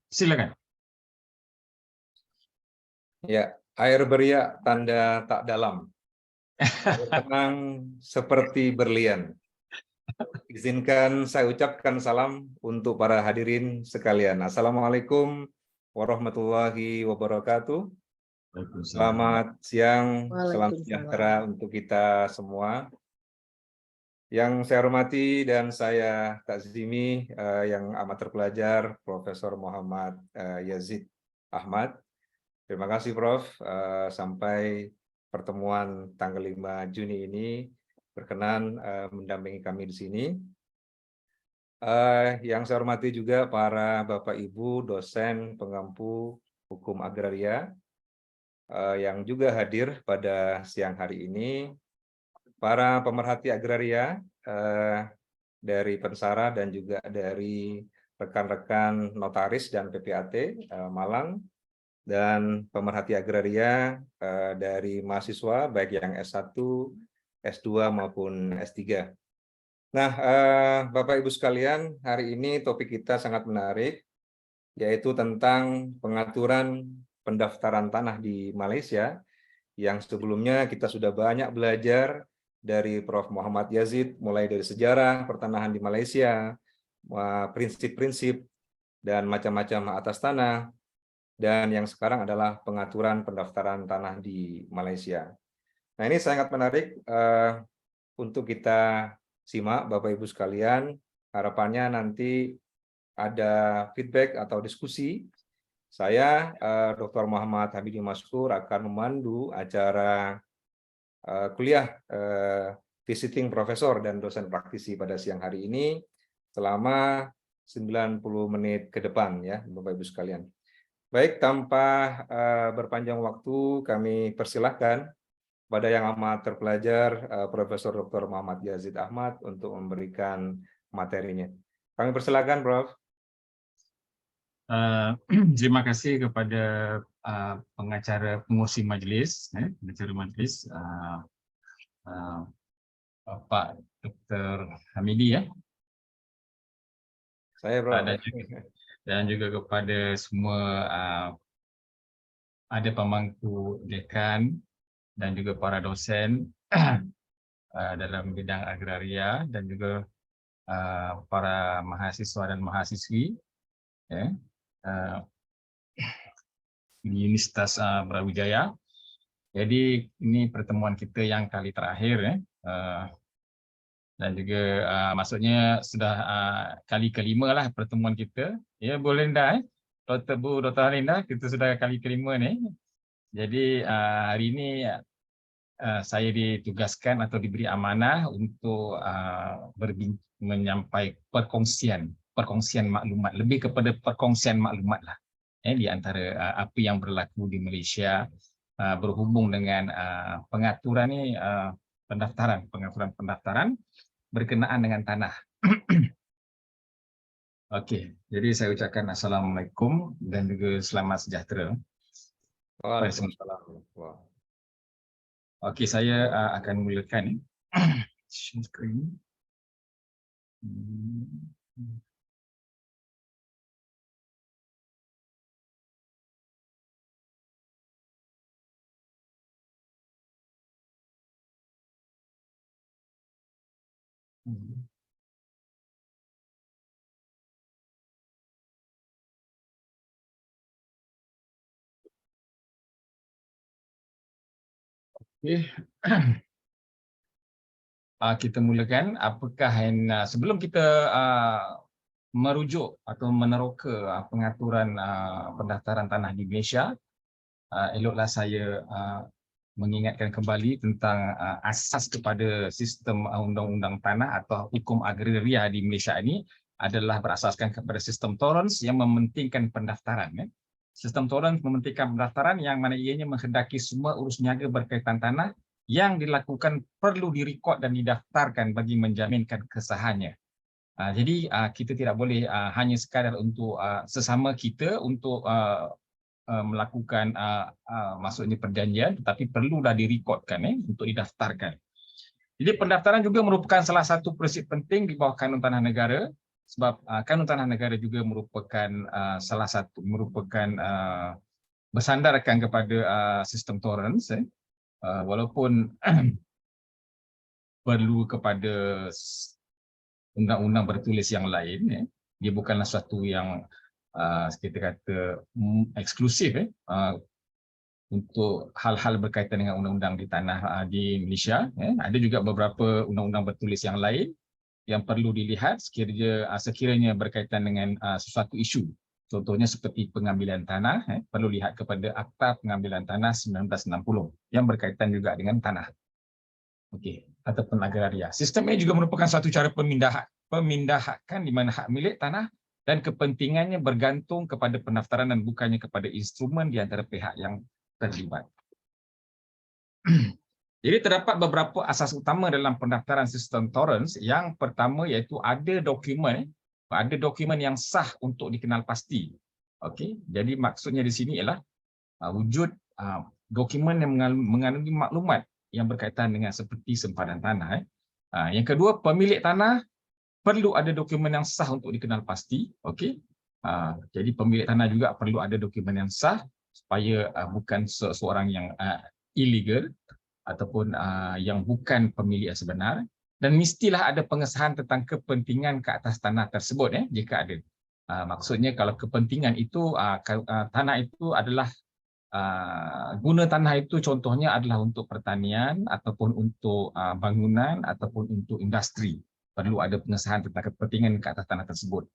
Silakan. Ya, air beriak tanda tak dalam, air tenang seperti berlian. Izinkan saya ucapkan salam untuk para hadirin sekalian. Assalamualaikum warahmatullahi wabarakatuh. Selamat siang, salam sejahtera untuk kita semua. Yang saya hormati dan saya takzimi yang amat terpelajar Profesor Muhammad Yazid Ahmad. Terima kasih Prof. Sampai pertemuan tanggal 5 Juni ini berkenan mendampingi kami di sini. Yang saya hormati juga para Bapak Ibu dosen pengampu hukum agraria yang juga hadir pada siang hari ini, para pemerhati agraria dari Pensara dan juga dari rekan-rekan notaris dan PPAT Malang, dan pemerhati agraria dari mahasiswa baik yang S1, S2 maupun S3. Nah, Bapak Ibu sekalian, hari ini topik kita sangat menarik, yaitu tentang pengaturan pendaftaran tanah di Malaysia, yang sebelumnya kita sudah banyak belajar dari Prof. Muhammad Yazid, mulai dari sejarah pertanahan di Malaysia, prinsip-prinsip, dan macam-macam atas tanah, dan yang sekarang adalah pengaturan pendaftaran tanah di Malaysia. Nah, ini sangat menarik untuk kita simak, Bapak Ibu sekalian. Harapannya nanti ada feedback atau diskusi. Saya, Dr. Muhammad Habibie Maskur, akan memandu acara kuliah visiting profesor dan dosen praktisi pada siang hari ini selama 90 menit ke depan, ya, Bapak Ibu sekalian. Baik, tanpa berpanjang waktu, kami persilahkan pada yang amat terpelajar, Profesor Dr. Muhammad Yazid Ahmad untuk memberikan materinya. Kami persilahkan, Prof. Terima kasih kepada pengacara pengurusi majlis, Pak Dr. Hamidi, ya. Saya, Prof. Dan juga kepada semua ada pemangku dekan dan juga para dosen dalam bidang agraria dan juga para mahasiswa dan mahasiswi, ya, di Universitas Brawijaya. Jadi ini pertemuan kita yang kali terakhir, ya, dan juga maksudnya sudah kali kelima lah pertemuan kita, ya, Bu Linda, Dr. Linda, kita sudah kali kelima ni. Jadi hari ini saya ditugaskan atau diberi amanah untuk menyampaikan perkongsian maklumat, lebih kepada perkongsian maklumat lah, di antara apa yang berlaku di Malaysia berhubung dengan pengaturan ni, pengaturan pendaftaran berkenaan dengan tanah. Okey, jadi saya ucapkan Assalamualaikum dan juga selamat sejahtera. Waalaikumsalam. Okey, saya akan mulakan screen. Okay. Kita mulakan. Apakah yang sebelum kita merujuk atau meneroka pengaturan pendaftaran tanah di Malaysia, eloklah saya mengingatkan kembali tentang asas kepada sistem undang-undang tanah atau hukum agraria di Malaysia ini adalah berasaskan kepada sistem Torrens yang mementingkan pendaftaran. Sistem Torrens mementingkan pendaftaran yang mana ianya menghendaki semua urus niaga berkaitan tanah yang dilakukan perlu direkod dan didaftarkan bagi menjaminkan kesahannya. Jadi kita tidak boleh hanya sekadar untuk sesama kita untuk melakukan maksudnya perjanjian, tetapi perlulah direkodkan untuk didaftarkan. Jadi pendaftaran juga merupakan salah satu prinsip penting di bawah Kanun Tanah Negara Sebab kanun tanah negara juga merupakan bersandarkan kepada sistem tolerance, walaupun perlu kepada undang-undang bertulis yang lain, dia bukanlah suatu yang kita kata eksklusif untuk hal-hal berkaitan dengan undang-undang di tanah di Malaysia. Ada juga beberapa undang-undang bertulis yang lain yang perlu dilihat sekiranya berkaitan dengan sesuatu isu. Contohnya seperti pengambilan tanah, perlu lihat kepada Akta Pengambilan Tanah 1960 yang berkaitan juga dengan tanah. Okey, ataupun agraria. Sistem ini juga merupakan satu cara pemindahan di mana hak milik tanah dan kepentingannya bergantung kepada pendaftaran dan bukannya kepada instrumen di antara pihak yang terlibat. Jadi terdapat beberapa asas utama dalam pendaftaran sistem tolerance. Yang pertama iaitu ada dokumen yang sah untuk dikenal pasti. Okey, jadi maksudnya di sini ialah wujud dokumen yang mengandungi maklumat yang berkaitan dengan seperti sempadan tanah. Yang kedua, pemilik tanah perlu ada dokumen yang sah untuk dikenal pasti. Okey. Jadi pemilik tanah juga perlu ada dokumen yang sah supaya bukan seseorang yang illegal ataupun yang bukan pemilik yang sebenar, dan mestilah ada pengesahan tentang kepentingan ke atas tanah tersebut jika ada. Maksudnya kalau kepentingan itu tanah itu adalah guna tanah itu contohnya adalah untuk pertanian ataupun untuk bangunan ataupun untuk industri. Perlu ada pengesahan tentang kepentingan ke atas tanah tersebut.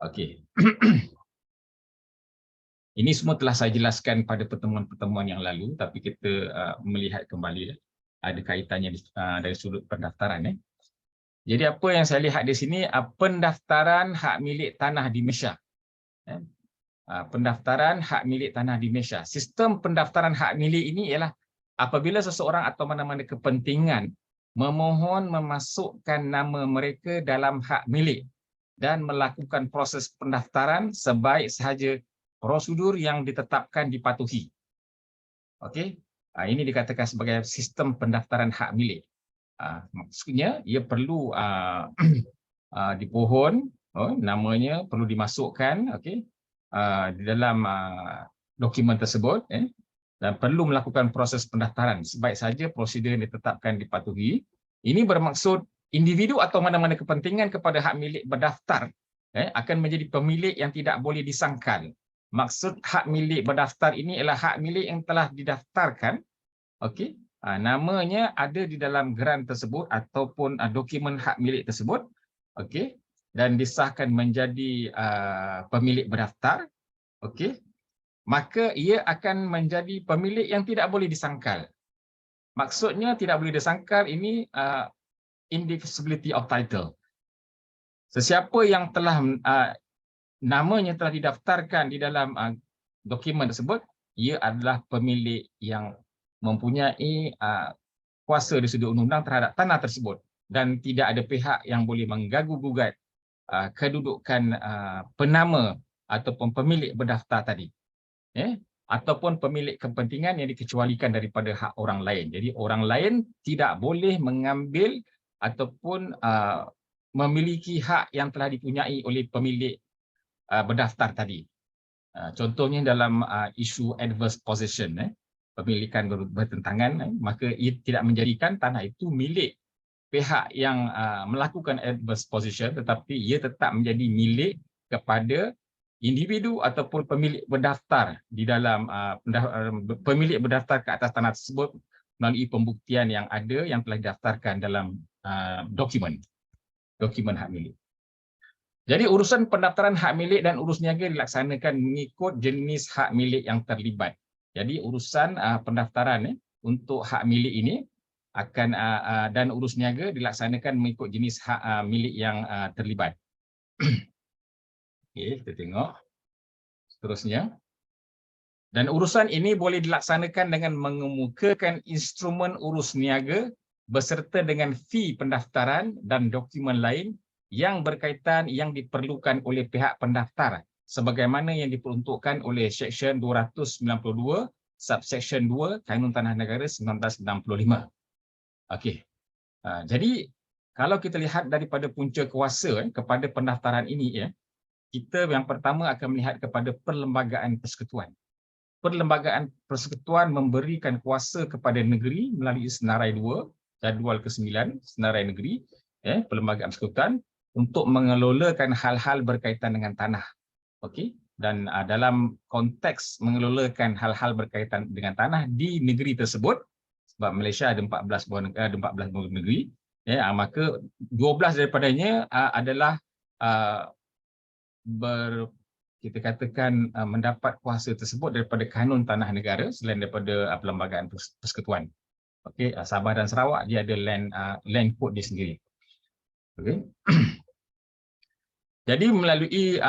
Okey. Ini semua telah saya jelaskan pada pertemuan-pertemuan yang lalu, tapi kita melihat kembali ada kaitannya dari sudut pendaftaran. Jadi apa yang saya lihat di sini, pendaftaran hak milik tanah di Malaysia. Pendaftaran hak milik tanah di Malaysia. Sistem pendaftaran hak milik ini ialah apabila seseorang atau mana-mana kepentingan memohon memasukkan nama mereka dalam hak milik dan melakukan proses pendaftaran sebaik sahaja prosedur yang ditetapkan dipatuhi. Okey, ini dikatakan sebagai sistem pendaftaran hak milik. Maksudnya ia perlu dipohon, namanya perlu dimasukkan, okey, di dalam dokumen tersebut, dan perlu melakukan proses pendaftaran sebaik saja prosedur yang ditetapkan dipatuhi. Ini bermaksud individu atau mana-mana kepentingan kepada hak milik berdaftar akan menjadi pemilik yang tidak boleh disangkal. Maksud hak milik berdaftar ini ialah hak milik yang telah didaftarkan, okey, namanya ada di dalam geran tersebut ataupun dokumen hak milik tersebut, okey, dan disahkan menjadi pemilik berdaftar, okey, maka ia akan menjadi pemilik yang tidak boleh disangkal. Maksudnya tidak boleh disangkal ini indivisibility of title. Sesiapa yang telah namanya telah didaftarkan di dalam dokumen tersebut, ia adalah pemilik yang mempunyai kuasa di sudut undang-undang terhadap tanah tersebut dan tidak ada pihak yang boleh mengganggu-gugat kedudukan penama ataupun pemilik berdaftar tadi, ataupun pemilik kepentingan yang dikecualikan daripada hak orang lain. Jadi orang lain tidak boleh mengambil ataupun memiliki hak yang telah dipunyai oleh pemilik berdaftar tadi. Contohnya dalam isu adverse possession, pemilikan bertentangan, maka ia tidak menjadikan tanah itu milik pihak yang melakukan adverse possession, tetapi ia tetap menjadi milik kepada individu ataupun pemilik berdaftar di dalam pemilik berdaftar ke atas tanah tersebut melalui pembuktian yang ada yang telah didaftarkan dalam dokumen hak milik. Jadi urusan pendaftaran hak milik dan urus niaga dilaksanakan mengikut jenis hak milik yang terlibat. Jadi urusan pendaftaran untuk hak milik ini akan dan urus niaga dilaksanakan mengikut jenis hak milik yang terlibat. Okey, kita tengok seterusnya. Dan urusan ini boleh dilaksanakan dengan mengemukakan instrumen urus niaga beserta dengan fee pendaftaran dan dokumen lain yang berkaitan yang diperlukan oleh pihak pendaftar sebagaimana yang diperuntukkan oleh Seksyen 292 Subseksyen 2 Kanun Tanah Negara 1965. Okey. Jadi kalau kita lihat daripada punca kuasa kepada pendaftaran ini, kita yang pertama akan melihat kepada perlembagaan persekutuan. Perlembagaan persekutuan memberikan kuasa kepada negeri melalui Senarai 2, Jadual ke-9, Senarai Negeri, perlembagaan persekutuan untuk mengelolakan hal-hal berkaitan dengan tanah. Okey, dan dalam konteks mengelolakan hal-hal berkaitan dengan tanah di negeri tersebut, sebab Malaysia ada 14 buah negara, ada 14 buah negeri, maka 12 daripadanya adalah kita katakan mendapat kuasa tersebut daripada kanun tanah negara selain daripada perlembagaan persekutuan. Okey, Sabah dan Sarawak dia ada land code dia sendiri. Okey. Jadi melalui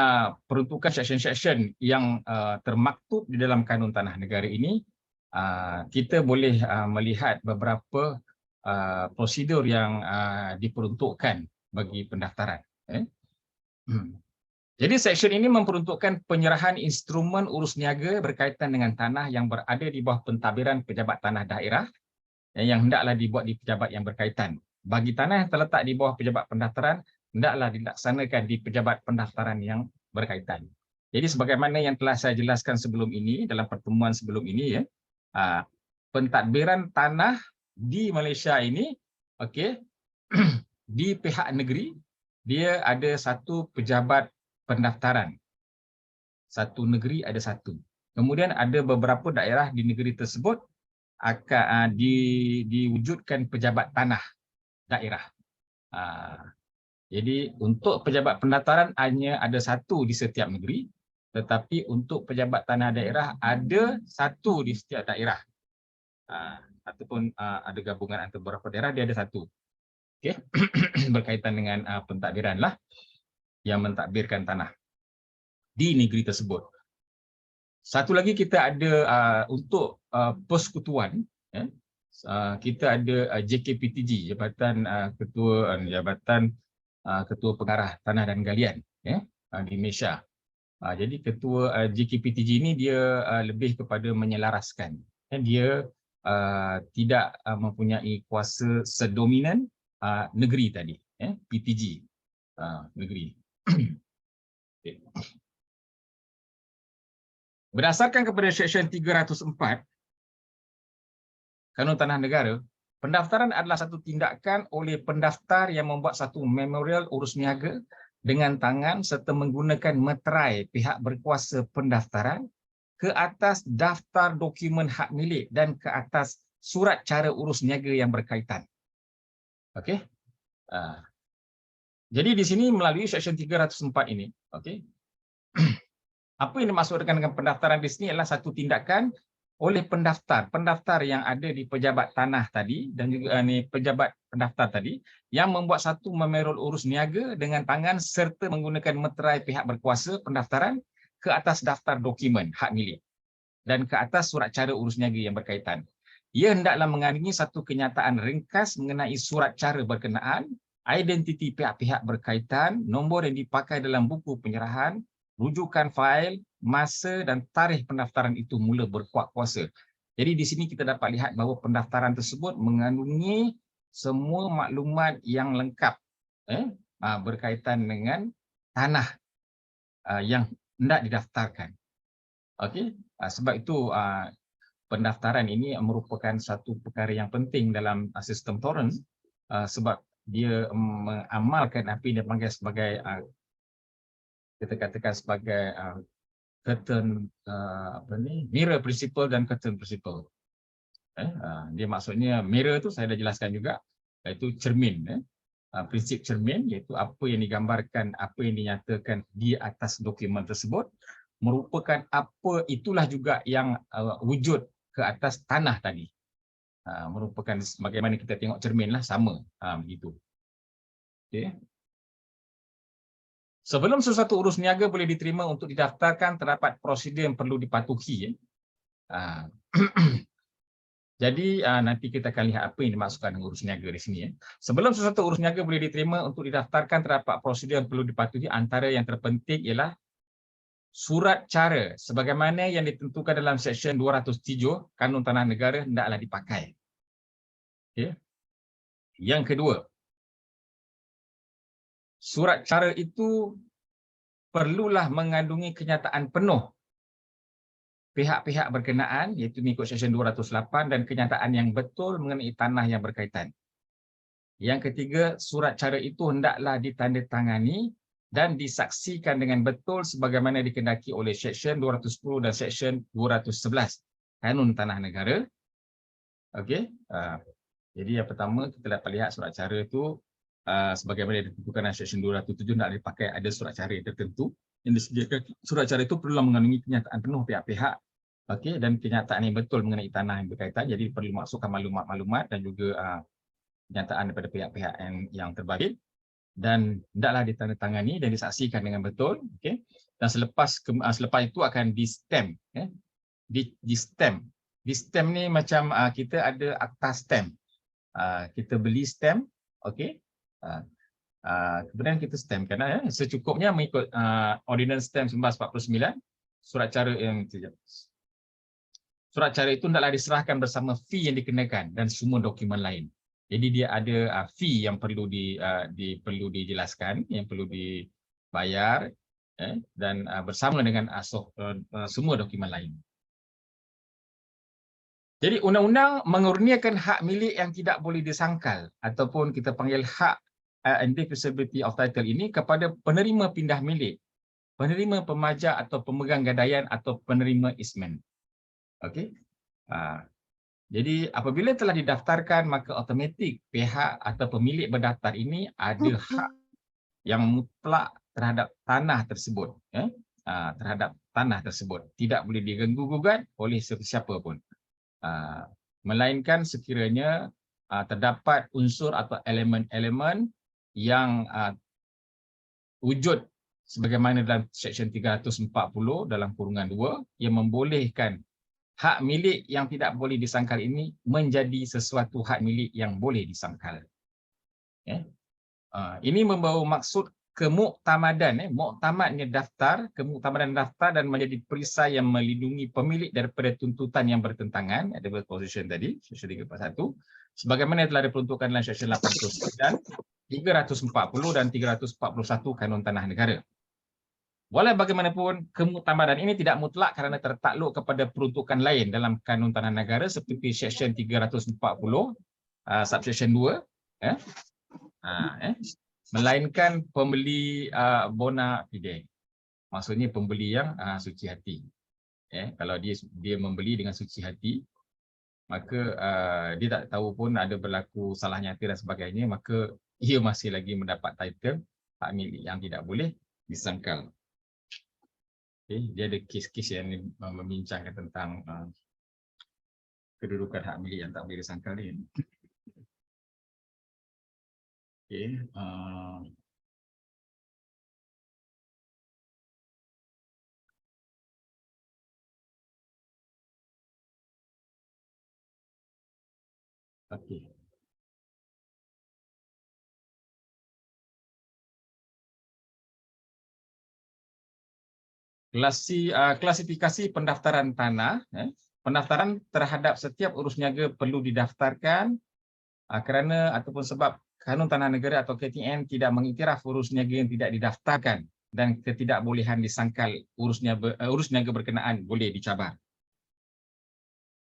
peruntukan section-section yang termaktub di dalam kanun tanah negara ini, kita boleh melihat beberapa prosedur yang diperuntukkan bagi pendaftaran. Jadi section ini memperuntukkan penyerahan instrumen urus niaga berkaitan dengan tanah yang berada di bawah pentadbiran pejabat tanah daerah yang hendaklah dibuat di pejabat yang berkaitan. Bagi tanah yang terletak di bawah pejabat pendaftaran, hendaklah dilaksanakan di pejabat pendaftaran yang berkaitan. Jadi sebagaimana yang telah saya jelaskan sebelum ini, dalam pertemuan sebelum ini, pentadbiran tanah di Malaysia ini, okey, di pihak negeri, dia ada satu pejabat pendaftaran. Satu negeri ada satu. Kemudian ada beberapa daerah di negeri tersebut akan diwujudkan pejabat tanah daerah. Jadi untuk pejabat pendaftaran hanya ada satu di setiap negeri, tetapi untuk pejabat tanah daerah ada satu di setiap daerah. Ataupun ada gabungan antara beberapa daerah, dia ada satu. Okey. Berkaitan dengan pentadbiran lah yang mentadbirkan tanah di negeri tersebut. Satu lagi kita ada untuk persekutuan, kita ada JKPTG, Jabatan Ketua Pengarah Tanah dan Galian, di Malaysia. Jadi ketua JKPTG ini dia lebih kepada menyelaraskan. Dia tidak mempunyai kuasa sedominan negeri tadi, PTG negeri. Okay. Berdasarkan kepada Seksyen 304 Kanun Tanah Negara, pendaftaran adalah satu tindakan oleh pendaftar yang membuat satu memorial urus niaga dengan tangan serta menggunakan meterai pihak berkuasa pendaftaran ke atas daftar dokumen hak milik dan ke atas surat cara urus niaga yang berkaitan. Okey. Jadi di sini melalui Seksyen 304 ini, okey. Apa yang dimaksudkan dengan pendaftaran di sini adalah satu tindakan oleh pendaftar yang ada di pejabat tanah tadi dan juga pejabat pendaftar tadi yang membuat satu memorial urus niaga dengan tangan serta menggunakan meterai pihak berkuasa pendaftaran ke atas daftar dokumen hak milik dan ke atas surat cara urus niaga yang berkaitan. Ia hendaklah mengandungi satu kenyataan ringkas mengenai surat cara berkenaan, identiti pihak-pihak berkaitan, nombor yang dipakai dalam buku penyerahan, rujukan fail, masa dan tarikh pendaftaran itu mula berkuat kuasa. Jadi di sini kita dapat lihat bahawa pendaftaran tersebut mengandungi semua maklumat yang lengkap berkaitan dengan tanah yang hendak didaftarkan. Okey, sebab itu pendaftaran ini merupakan satu perkara yang penting dalam sistem torrent sebab dia mengamalkan apa yang dipanggil sebagai kita katakan sebagai curtain mirror principle dan curtain principle. Dia maksudnya mirror tu saya dah jelaskan juga, iaitu cermin, prinsip cermin iaitu apa yang digambarkan, apa yang dinyatakan di atas dokumen tersebut merupakan apa itulah juga yang wujud ke atas tanah tadi. Merupakan bagaimana kita tengok cermin lah, sama begitu. Okey. Sebelum sesuatu urus niaga boleh diterima untuk didaftarkan, terdapat prosedur yang perlu dipatuhi. Jadi nanti kita akan lihat apa yang dimaksudkan dengan urus niaga di sini. Sebelum sesuatu urus niaga boleh diterima untuk didaftarkan, terdapat prosedur yang perlu dipatuhi. Antara yang terpenting ialah surat cara sebagaimana yang ditentukan dalam Seksyen 207 Kanun Tanah Negara hendaklah dipakai. Okay. Yang kedua, surat cara itu perlulah mengandungi kenyataan penuh pihak-pihak berkenaan, iaitu mengikut Seksyen 208, dan kenyataan yang betul mengenai tanah yang berkaitan. Yang ketiga, surat cara itu hendaklah ditandatangani dan disaksikan dengan betul sebagaimana dikehendaki oleh Seksyen 210 dan Seksyen 211 Kanun Tanah Negara. Okey. Jadi yang pertama kita dapat lihat surat cara itu sebagaimana ditentukan dalam Seksyen 207 nak dipakai ada surat cara tertentu yang disediakan. Surat cara itu perlu mengandungi kenyataan penuh pihak-pihak, okey, dan kenyataan yang betul mengenai tanah yang berkaitan. Jadi perlu masukkan maklumat-maklumat dan juga kenyataan daripada pihak-pihak yang terbabit, dan hendaklah ditandatangani dan disaksikan dengan betul, okey. Dan selepas itu akan di-stamp, di-stamp. Di-stamp ni macam kita ada akta stamp. Kita beli stamp, okey. Kemudian kita stamp kerana secukupnya mengikut Ordinance Stamp 1949, surat cara itu hendaklah diserahkan bersama fee yang dikenakan dan semua dokumen lain. Jadi dia ada fee yang perlu dijelaskan, yang perlu dibayar, dan bersama dengan semua dokumen lain. Jadi undang-undang mengurniakan hak milik yang tidak boleh disangkal ataupun kita panggil hak indivisibility of title ini kepada penerima pindah milik, penerima pemajak atau pemegang gadaian atau penerima easement. Okey. Jadi apabila telah didaftarkan, maka automatik pihak atau pemilik berdaftar ini ada hak yang mutlak terhadap tanah tersebut, terhadap tanah tersebut, tidak boleh diganggu-gugat oleh sesiapa pun, melainkan sekiranya terdapat unsur atau elemen-elemen yang wujud sebagaimana dalam Seksyen 340 dalam kurungan 2 yang membolehkan hak milik yang tidak boleh disangkal ini menjadi sesuatu hak milik yang boleh disangkal. Ini membawa maksud kemuktamadan, muktamadnya daftar, kemuktamadan daftar dan menjadi perisai yang melindungi pemilik daripada tuntutan yang bertentangan, ada position tadi, Seksyen 341, sebagaimana telah diperuntukkan dalam Seksyen 89, 340 dan 341 Kanun Tanah Negara. Walau bagaimanapun, kemuktamadan ini tidak mutlak kerana tertakluk kepada peruntukan lain dalam Kanun Tanah Negara seperti Seksyen 340, subsection 2, melainkan pembeli bona fide. Maksudnya pembeli yang suci hati. Kalau dia membeli dengan suci hati, maka dia tak tahu pun ada berlaku salah nyata dan sebagainya, maka ia masih lagi mendapat title hak milik yang tidak boleh disangkal. Dia ada kes-kes yang membincangkan tentang kedudukan hak milik yang tak boleh disangkal ni. Okey. Klasifikasi pendaftaran tanah. Pendaftaran terhadap setiap urus niaga perlu didaftarkan kerana ataupun sebab Kanun Tanah Negara atau KTN tidak mengiktiraf urus niaga yang tidak didaftarkan dan ketidakbolehan disangkal urus niaga berkenaan boleh dicabar.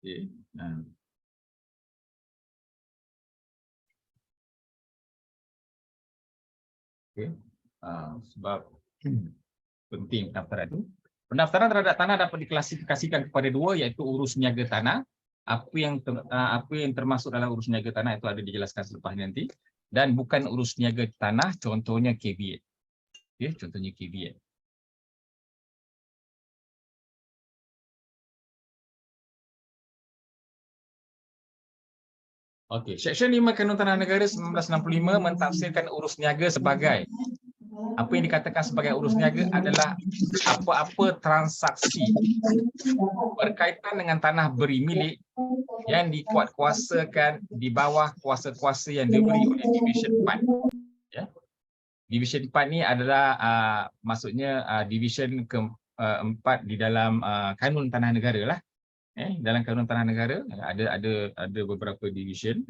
Okay. Okay. Sebab penting pendaftaran itu. Pendaftaran terhadap tanah dapat diklasifikasikan kepada dua, iaitu urus niaga tanah. Apa yang termasuk dalam urus niaga tanah itu ada dijelaskan selepas nanti, dan bukan urus niaga tanah, contohnya KVA. Okay, contohnya KVA. Okey, Seksyen 5 Kanun Tanah Negara 1965 mentafsirkan urus niaga sebagai apa yang dikatakan sebagai urus niaga adalah apa-apa transaksi berkaitan dengan tanah beri milik yang dikuatkuasakan di bawah kuasa-kuasa yang diberi oleh Division 4. Division 4 ni adalah maksudnya division keempat di dalam Kanun Tanah Negara lah. Dalam Kanun Tanah Negara ada beberapa division,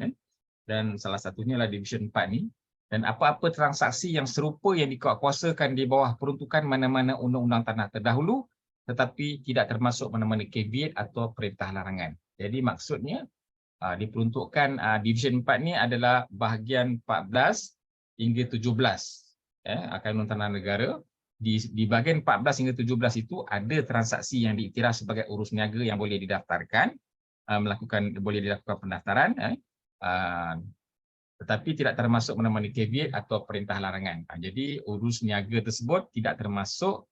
dan salah satunya lah Division 4 ni. Dan apa-apa transaksi yang serupa yang dikuatkuasakan di bawah peruntukan mana-mana undang-undang tanah terdahulu tetapi tidak termasuk mana-mana caveat atau perintah larangan. Jadi maksudnya diperuntukkan Division 4 ni adalah bahagian 14 hingga 17 Kanun Tanah Negara. Di bahagian 14 hingga 17 itu ada transaksi yang diiktiraf sebagai urus niaga yang boleh didaftarkan, boleh dilakukan pendaftaran, tetapi tidak termasuk mana-mana caveat atau perintah larangan. Jadi urus niaga tersebut tidak termasuk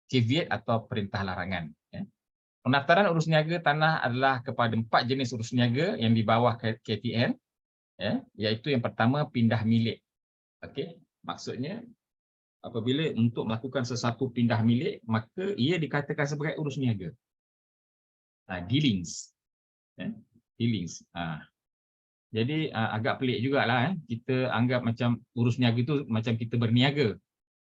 caveat atau perintah larangan. Pendaftaran urus niaga tanah adalah kepada 4 jenis urus niaga yang di bawah KTN, iaitu yang pertama pindah milik. Okey, maksudnya apabila untuk melakukan sesuatu pindah milik, maka ia dikatakan sebagai urus niaga. Dealings. Dealings. Jadi agak pelik jugalah kita anggap macam urus niaga itu macam kita berniaga.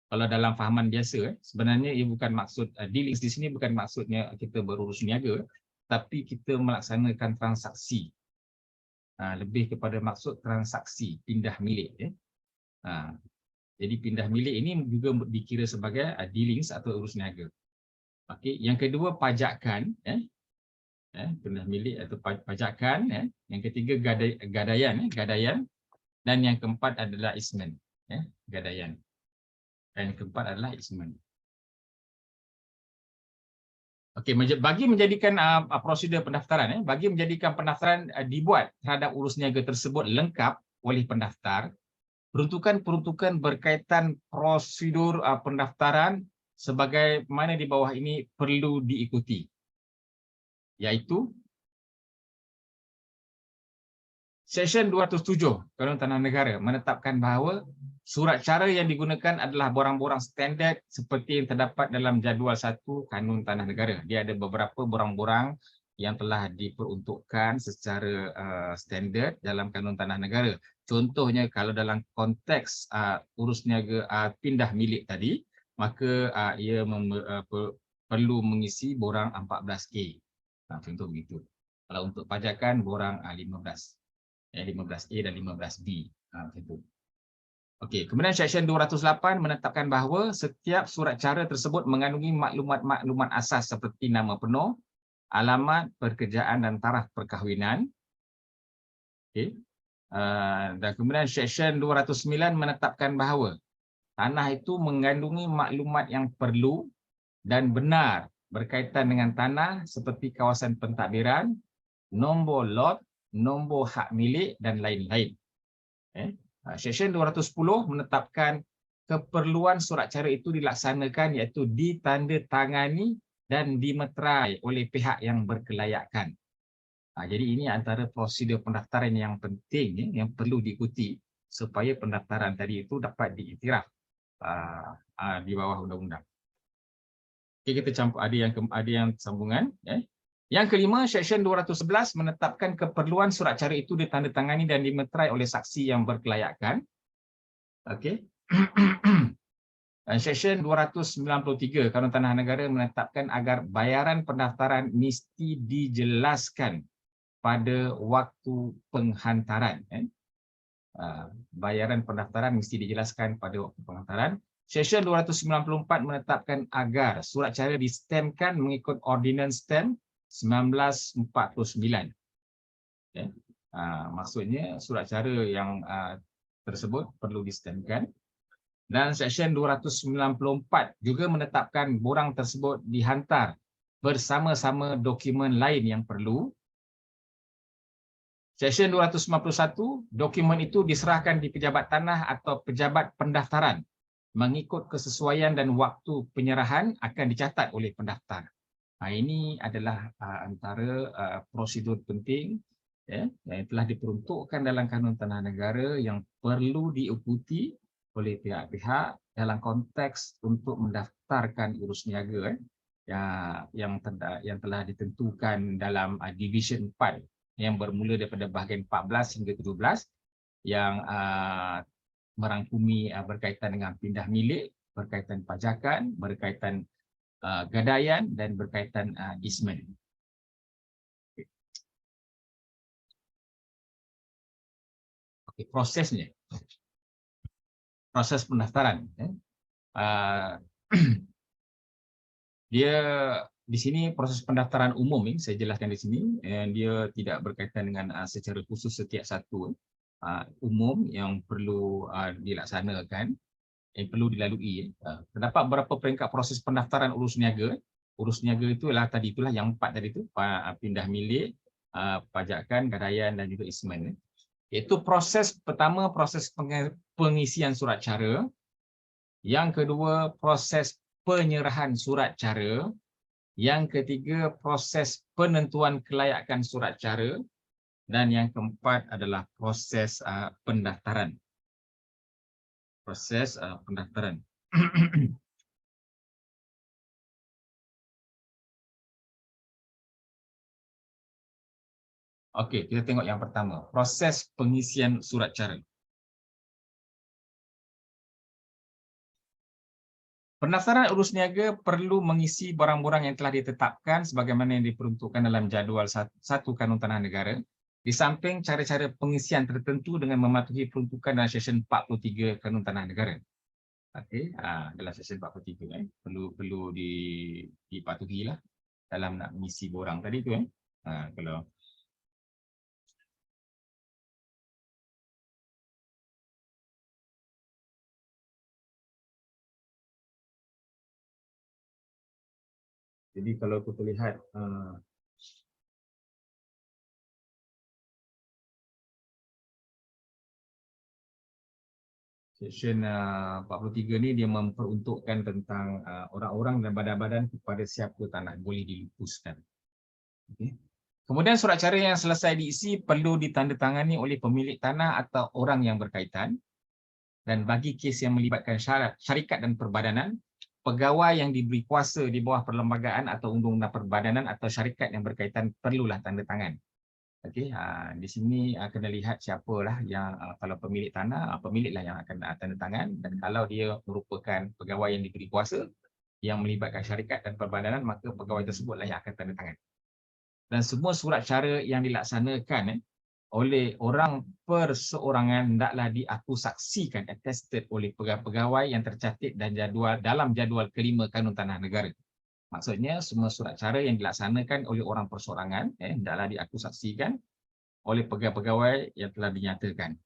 Kalau dalam fahaman biasa sebenarnya ia bukan maksud dealings di sini bukan maksudnya kita berurus niaga, tapi kita melaksanakan transaksi. Lebih kepada maksud transaksi pindah milik. Jadi pindah milik ini juga dikira sebagai dealings atau urus niaga. Okey, yang kedua pajakan, pindah milik atau pajakan, yang ketiga gadaian, dan yang keempat adalah easement, gadaian. Dan yang keempat adalah easement. Okey, bagi menjadikan prosedur pendaftaran, bagi menjadikan pendaftaran dibuat terhadap urus niaga tersebut lengkap oleh pendaftar, peruntukan-peruntukan berkaitan prosedur pendaftaran sebagaimana di bawah ini perlu diikuti. Iaitu Seksyen 207 Kanun Tanah Negara menetapkan bahawa surat cara yang digunakan adalah borang-borang standard seperti yang terdapat dalam jadual 1 Kanun Tanah Negara. Dia ada beberapa borang-borang yang telah diperuntukkan secara standard dalam Kanun Tanah Negara. Contohnya kalau dalam konteks urus niaga pindah milik tadi, maka ia perlu mengisi borang 14A. Contoh begitu. Kalau untuk pajakan borang 15. 15A dan 15B. Okey, kemudian Seksyen 208 menetapkan bahawa setiap surat cara tersebut mengandungi maklumat-maklumat asas seperti nama penuh, alamat, pekerjaan dan tarikh perkahwinan. Okey. Dan kemudian Seksyen 209 menetapkan bahawa tanah itu mengandungi maklumat yang perlu dan benar berkaitan dengan tanah seperti kawasan pentadbiran, nombor lot, nombor hak milik dan lain-lain. Seksyen 210 menetapkan keperluan surat cara itu dilaksanakan iaitu ditandatangani dan dimeterai oleh pihak yang berkelayakan. Jadi ini antara prosedur pendaftaran yang penting yang perlu diikuti supaya pendaftaran tadi itu dapat diiktiraf di bawah undang-undang. Okay, kita campur ada yang sambungan. Yang kelima, Seksyen 211 menetapkan keperluan surat cara itu ditandatangani dan dimeterai oleh saksi yang berkelayakan. Okey. Dan Seksyen 293 Kanun Tanah Negara menetapkan agar bayaran pendaftaran mesti dijelaskan pada waktu penghantaran. Bayaran pendaftaran mesti dijelaskan pada waktu penghantaran. Seksyen 294 menetapkan agar surat cara distemkan mengikut Ordinance Stamp 1949. Maksudnya surat cara yang tersebut perlu distemkan. Dan Seksyen 294 juga menetapkan borang tersebut dihantar bersama-sama dokumen lain yang perlu. Seksyen 291, dokumen itu diserahkan di pejabat tanah atau pejabat pendaftaran mengikut kesesuaian dan waktu penyerahan akan dicatat oleh pendaftar. Ini adalah antara prosedur penting yang telah diperuntukkan dalam Kanun Tanah Negara yang perlu diikuti oleh pihak-pihak dalam konteks untuk mendaftarkan urus niaga yang telah ditentukan dalam Division 4 yang bermula daripada bahagian 14 hingga 17 yang merangkumi berkaitan dengan pindah milik, berkaitan pajakan, berkaitan gadaian dan berkaitan easement. Okey, prosesnya. proses pendaftaran. Uh, dia di sini proses pendaftaran umum ini saya jelaskan di sini, dia tidak berkaitan dengan secara khusus setiap satu, umum yang perlu dilaksanakan, yang perlu dilalui. Terdapat beberapa peringkat proses pendaftaran urus niaga. Urus niaga itulah yang 4 tadi itu, pindah milik, pajakan, gadaian dan juga ismen. Iaitu proses pertama, proses pengisian surat cara. Yang kedua, proses penyerahan surat cara. Yang ketiga, proses penentuan kelayakan surat cara. Dan yang keempat adalah proses pendaftaran. Proses pendaftaran. Okey, kita tengok yang pertama, proses pengisian surat cara. Pendaftaran urus niaga perlu mengisi barang-barang yang telah ditetapkan sebagaimana yang diperuntukkan dalam jadual 1 Kanun Tanah Negara, di samping cara-cara pengisian tertentu dengan mematuhi peruntukan dalam Seksyen 43 Kanun Tanah Negara. Okey, dalam Seksyen 43 perlu dipatuhilah dalam nak mengisi borang tadi tu. Kalau jadi kalau kita lihat Seksyen 43 ni dia memperuntukkan tentang orang-orang dan badan-badan kepada siapa tanah boleh dilupuskan. Okay. Kemudian surat cara yang selesai diisi perlu ditandatangani oleh pemilik tanah atau orang yang berkaitan. Dan bagi kes yang melibatkan syarikat dan perbadanan, pegawai yang diberi kuasa di bawah perlembagaan atau undang-undang perbadanan atau syarikat yang berkaitan perlulah tanda tangan. Okey, di sini kena lihat siapalah yang kalau pemilik tanah, pemiliklah yang akan tanda tangan, dan kalau dia merupakan pegawai yang diberi kuasa yang melibatkan syarikat dan perbadanan, maka pegawai tersebutlah yang akan tanda tangan. Dan semua surat cara yang dilaksanakan oleh orang perseorangan hendaklah diakusaksikan, attested oleh pegawai yang tercatat dan dalam jadual kelima Kanun Tanah Negara. Maksudnya semua surat cara yang dilaksanakan oleh orang perseorangan hendaklah diakusaksikan oleh pegawai yang telah dinyatakan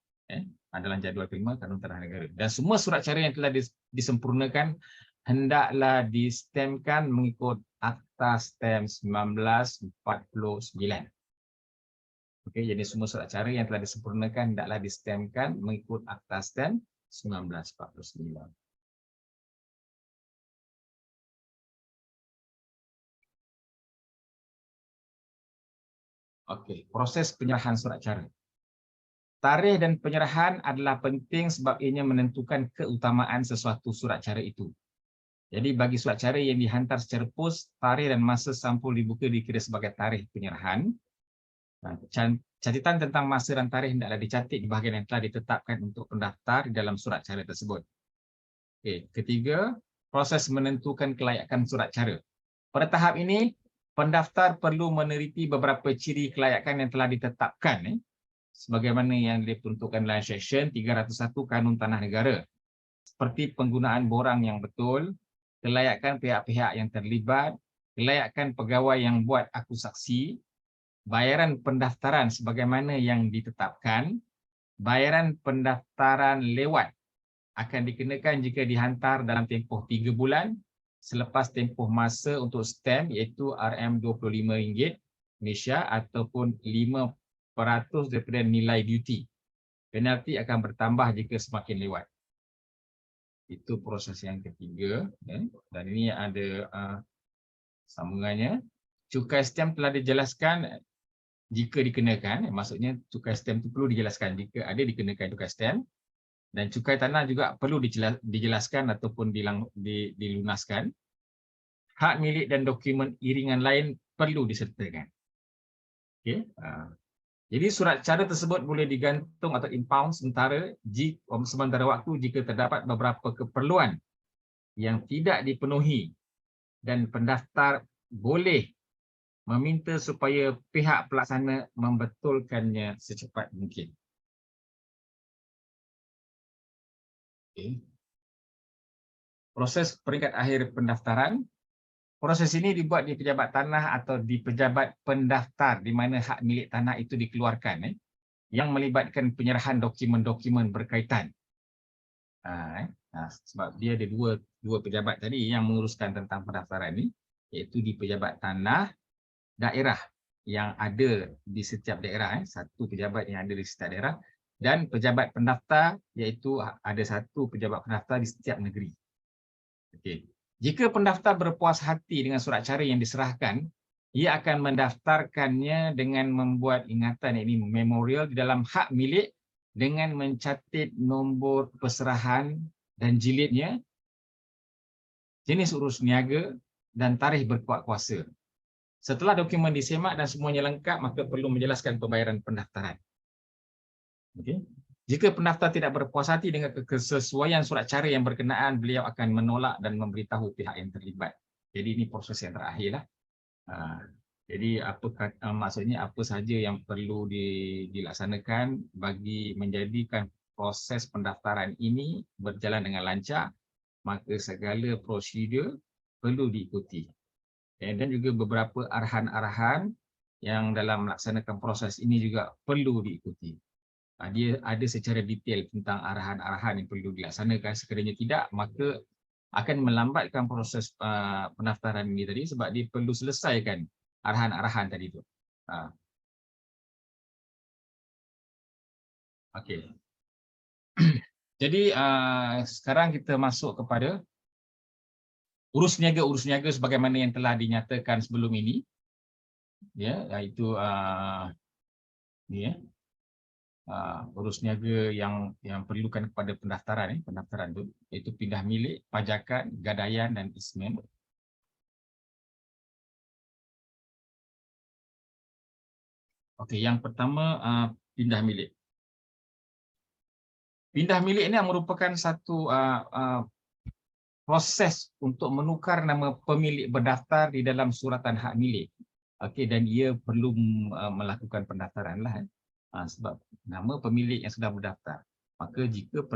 dalam jadual kelima Kanun Tanah Negara. Dan semua surat cara yang telah disempurnakan hendaklah distemkan mengikut Akta Stem 1949. Okey, jadi semua surat cara yang telah disempurnakan hendaklah distemkan mengikut Akta Stem 1949. Okey, proses penyerahan surat cara. Tarikh dan penyerahan adalah penting sebab ianya menentukan keutamaan sesuatu surat cara itu. Jadi bagi surat cara yang dihantar secara pos, tarikh dan masa sampul dibuka dikira sebagai tarikh penyerahan. Catatan tentang masa dan tarikh hendaklah dicatat di bahagian yang telah ditetapkan untuk pendaftar di dalam surat cara tersebut. Okey, ketiga, proses menentukan kelayakan surat cara. Pada tahap ini, pendaftar perlu meneliti beberapa ciri kelayakan yang telah ditetapkan sebagaimana yang diperuntukkan dalam Seksyen 301 Kanun Tanah Negara, seperti penggunaan borang yang betul, kelayakan pihak-pihak yang terlibat, kelayakan pegawai yang buat akusaksi, bayaran pendaftaran sebagaimana yang ditetapkan, bayaran pendaftaran lewat akan dikenakan jika dihantar dalam tempoh 3 bulan selepas tempoh masa untuk stem iaitu RM25 Malaysia ataupun 5% daripada nilai duty. Penalti akan bertambah jika semakin lewat. Itu proses yang ketiga. Dan ini ada sambungannya. Cukai stem telah dijelaskan jika dikenakan. Maksudnya cukai stem itu perlu dijelaskan jika ada dikenakan cukai stem. Dan cukai tanah juga perlu dijelaskan ataupun dilunaskan. Hak milik dan dokumen iringan lain perlu disertakan. Okay. Jadi surat cara tersebut boleh digantung atau impound sementara waktu jika terdapat beberapa keperluan yang tidak dipenuhi dan pendaftar boleh meminta supaya pihak pelaksana membetulkannya secepat mungkin. Okey. Proses peringkat akhir pendaftaran. Proses ini dibuat di pejabat tanah atau di pejabat pendaftar di mana hak milik tanah itu dikeluarkan, yang melibatkan penyerahan dokumen-dokumen berkaitan. Sebab dia ada dua pejabat tadi yang menguruskan tentang pendaftaran ini, iaitu di pejabat tanah daerah yang ada di setiap daerah, satu pejabat yang ada di setiap daerah, dan pejabat pendaftar iaitu ada satu pejabat pendaftar di setiap negeri. Okey. Jika pendaftar berpuas hati dengan surat cara yang diserahkan, ia akan mendaftarkannya dengan membuat ingatan, ini memorial di dalam hak milik dengan mencatat nombor peserahan dan jilidnya, jenis urus niaga dan tarikh berkuat kuasa. Setelah dokumen disemak dan semuanya lengkap, maka perlu menjelaskan pembayaran pendaftaran. Okay. Jika pendaftar tidak berpuas hati dengan kesesuaian surat cara yang berkenaan, beliau akan menolak dan memberitahu pihak yang terlibat. Jadi ini proses yang terakhirlah. Jadi maksudnya apa sahaja yang perlu dilaksanakan bagi menjadikan proses pendaftaran ini berjalan dengan lancar, maka segala prosedur perlu diikuti. Dan juga beberapa arahan-arahan yang dalam melaksanakan proses ini juga perlu diikuti. Dia ada secara detail tentang arahan-arahan yang perlu dilaksanakan. Sekiranya tidak, maka akan melambatkan proses pendaftaran ini tadi sebab dia perlu selesaikan arahan-arahan tadi itu. Okey. Jadi sekarang kita masuk kepada urus niaga sebagaimana yang telah dinyatakan sebelum ini. Ya, iaitu ni urus niaga yang perlukan kepada pendaftaran tu, iaitu pindah milik, pajakan, gadaian dan ismen. Okey, yang pertama pindah milik. Pindah milik ini merupakan satu proses untuk menukar nama pemilik berdaftar di dalam suratan hak milik. Okey, dan ia perlu melakukan pendaftaran lah. Sebab nama pemilik yang sudah berdaftar. Maka jika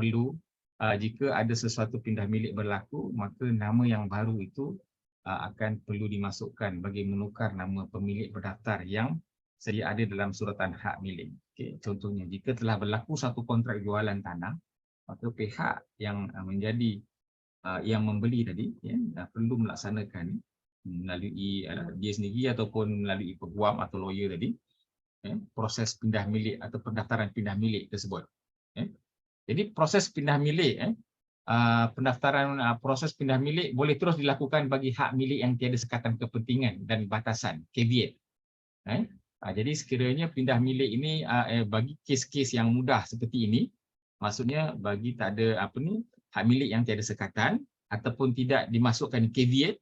ada sesuatu pindah milik berlaku, maka nama yang baru itu akan perlu dimasukkan bagi menukar nama pemilik berdaftar yang sedia ada dalam suratan hak milik. Okay. Contohnya, jika telah berlaku satu kontrak jualan tanah, maka pihak yang yang membeli tadi perlu melaksanakan melalui dia sendiri ataupun melalui peguam atau lawyer tadi, proses pindah milik atau pendaftaran pindah milik tersebut. Jadi proses pindah milik, proses pindah milik boleh terus dilakukan bagi hak milik yang tiada sekatan kepentingan dan batasan, caveat. Jadi sekiranya pindah milik ini bagi kes-kes yang mudah seperti ini, maksudnya bagi tak ada hak milik yang tiada sekatan ataupun tidak dimasukkan caveat,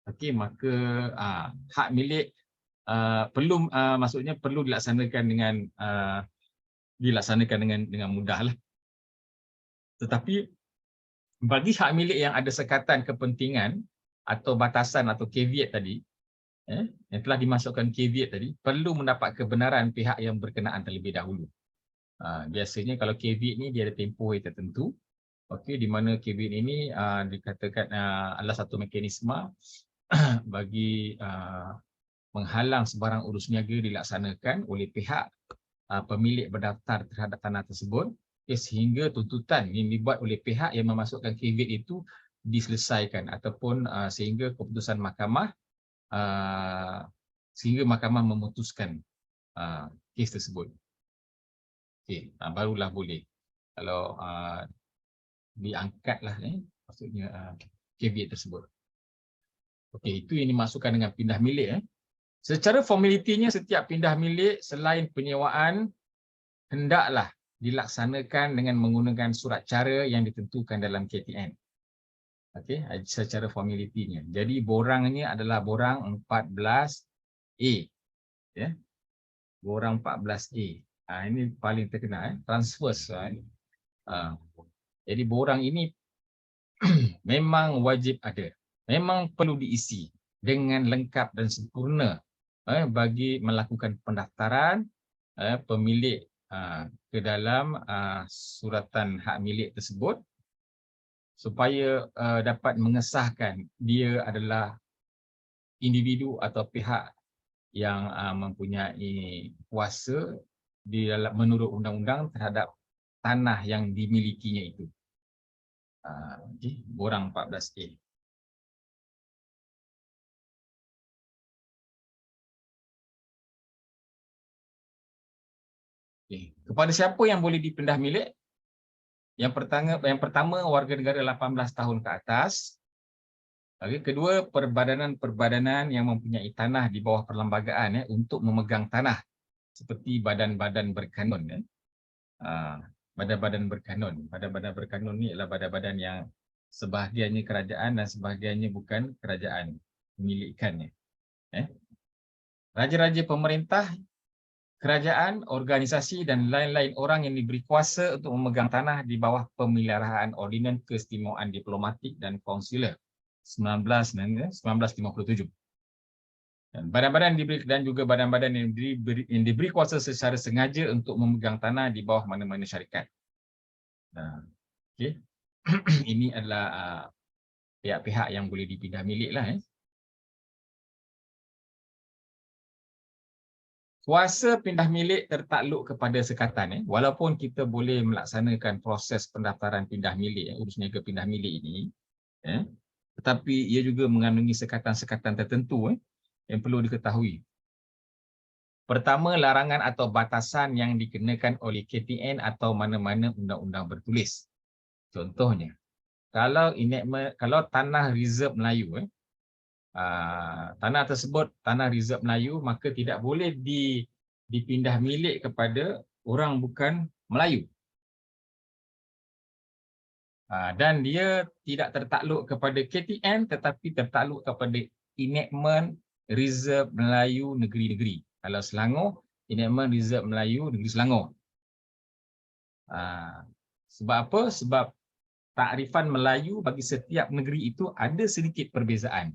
okey, maka hak milik maksudnya perlu dilaksanakan dengan mudahlah. Tetapi bagi hak milik yang ada sekatan kepentingan atau batasan atau caveat tadi, yang telah dimasukkan caveat tadi, perlu mendapat kebenaran pihak yang berkenaan terlebih dahulu. Biasanya kalau caveat ni dia ada tempoh yang tertentu, okey, di mana caveat ini dikatakan adalah satu mekanisme bagi menghalang sebarang urus niaga dilaksanakan oleh pihak pemilik berdaftar terhadap tanah tersebut, sehingga tuntutan yang dibuat oleh pihak yang memasukkan caveat itu diselesaikan ataupun sehingga keputusan mahkamah memutuskan kes tersebut. Okey, barulah boleh kalau diangkatlah maksudnya caveat tersebut. Okey, itu yang dimasukkan dengan pindah milik. Secara formalitinya, setiap pindah milik selain penyewaan hendaklah dilaksanakan dengan menggunakan surat cara yang ditentukan dalam KTN. Okey, secara formalitinya. Jadi borangnya adalah borang 14A. Ya. Borang 14A. Ini paling terkenal, transverse. Jadi borang ini memang wajib ada. Memang perlu diisi dengan lengkap dan sempurna bagi melakukan pendaftaran pemilik ke dalam suratan hak milik tersebut, supaya dapat mengesahkan dia adalah individu atau pihak yang mempunyai kuasa di dalam menurut undang-undang terhadap tanah yang dimilikinya itu. Okey, borang 14A. Okey, kepada siapa yang boleh dipindah milik? Yang pertama warga negara 18 tahun ke atas. Okey, kedua perbadanan-perbadanan yang mempunyai tanah di bawah perlembagaan untuk memegang tanah seperti badan-badan berkanun badan-badan berkanun. Badan-badan berkanun ni adalah badan-badan yang sebahagiannya kerajaan dan sebahagiannya bukan kerajaan memilikannya. Raja-raja pemerintah, kerajaan, organisasi dan lain-lain orang yang diberi kuasa untuk memegang tanah di bawah pemeliharaan Ordinan Keistimewaan Diplomatik dan Konsular 1957. Dan badan-badan diberi dan juga badan-badan yang diberi kuasa secara sengaja untuk memegang tanah di bawah mana-mana syarikat. Okey. Ini adalah pihak-pihak yang boleh dipindah milik lah. Kuasa pindah milik tertakluk kepada sekatan. Walaupun kita boleh melaksanakan proses pendaftaran pindah milik, urus niaga pindah milik ini, tetapi ia juga mengandungi sekatan-sekatan tertentu yang perlu diketahui. Pertama, larangan atau batasan yang dikenakan oleh KTN atau mana-mana undang-undang bertulis. Contohnya, kalau tanah reserve Melayu, tanah tersebut tanah reserve Melayu, maka tidak boleh dipindah milik kepada orang bukan Melayu. Dan dia tidak tertakluk kepada KTN tetapi tertakluk kepada enactment reserve Melayu negeri-negeri. Kalau Selangor, enactment reserve Melayu negeri Selangor. Sebab apa? Sebab takrifan Melayu bagi setiap negeri itu ada sedikit perbezaan.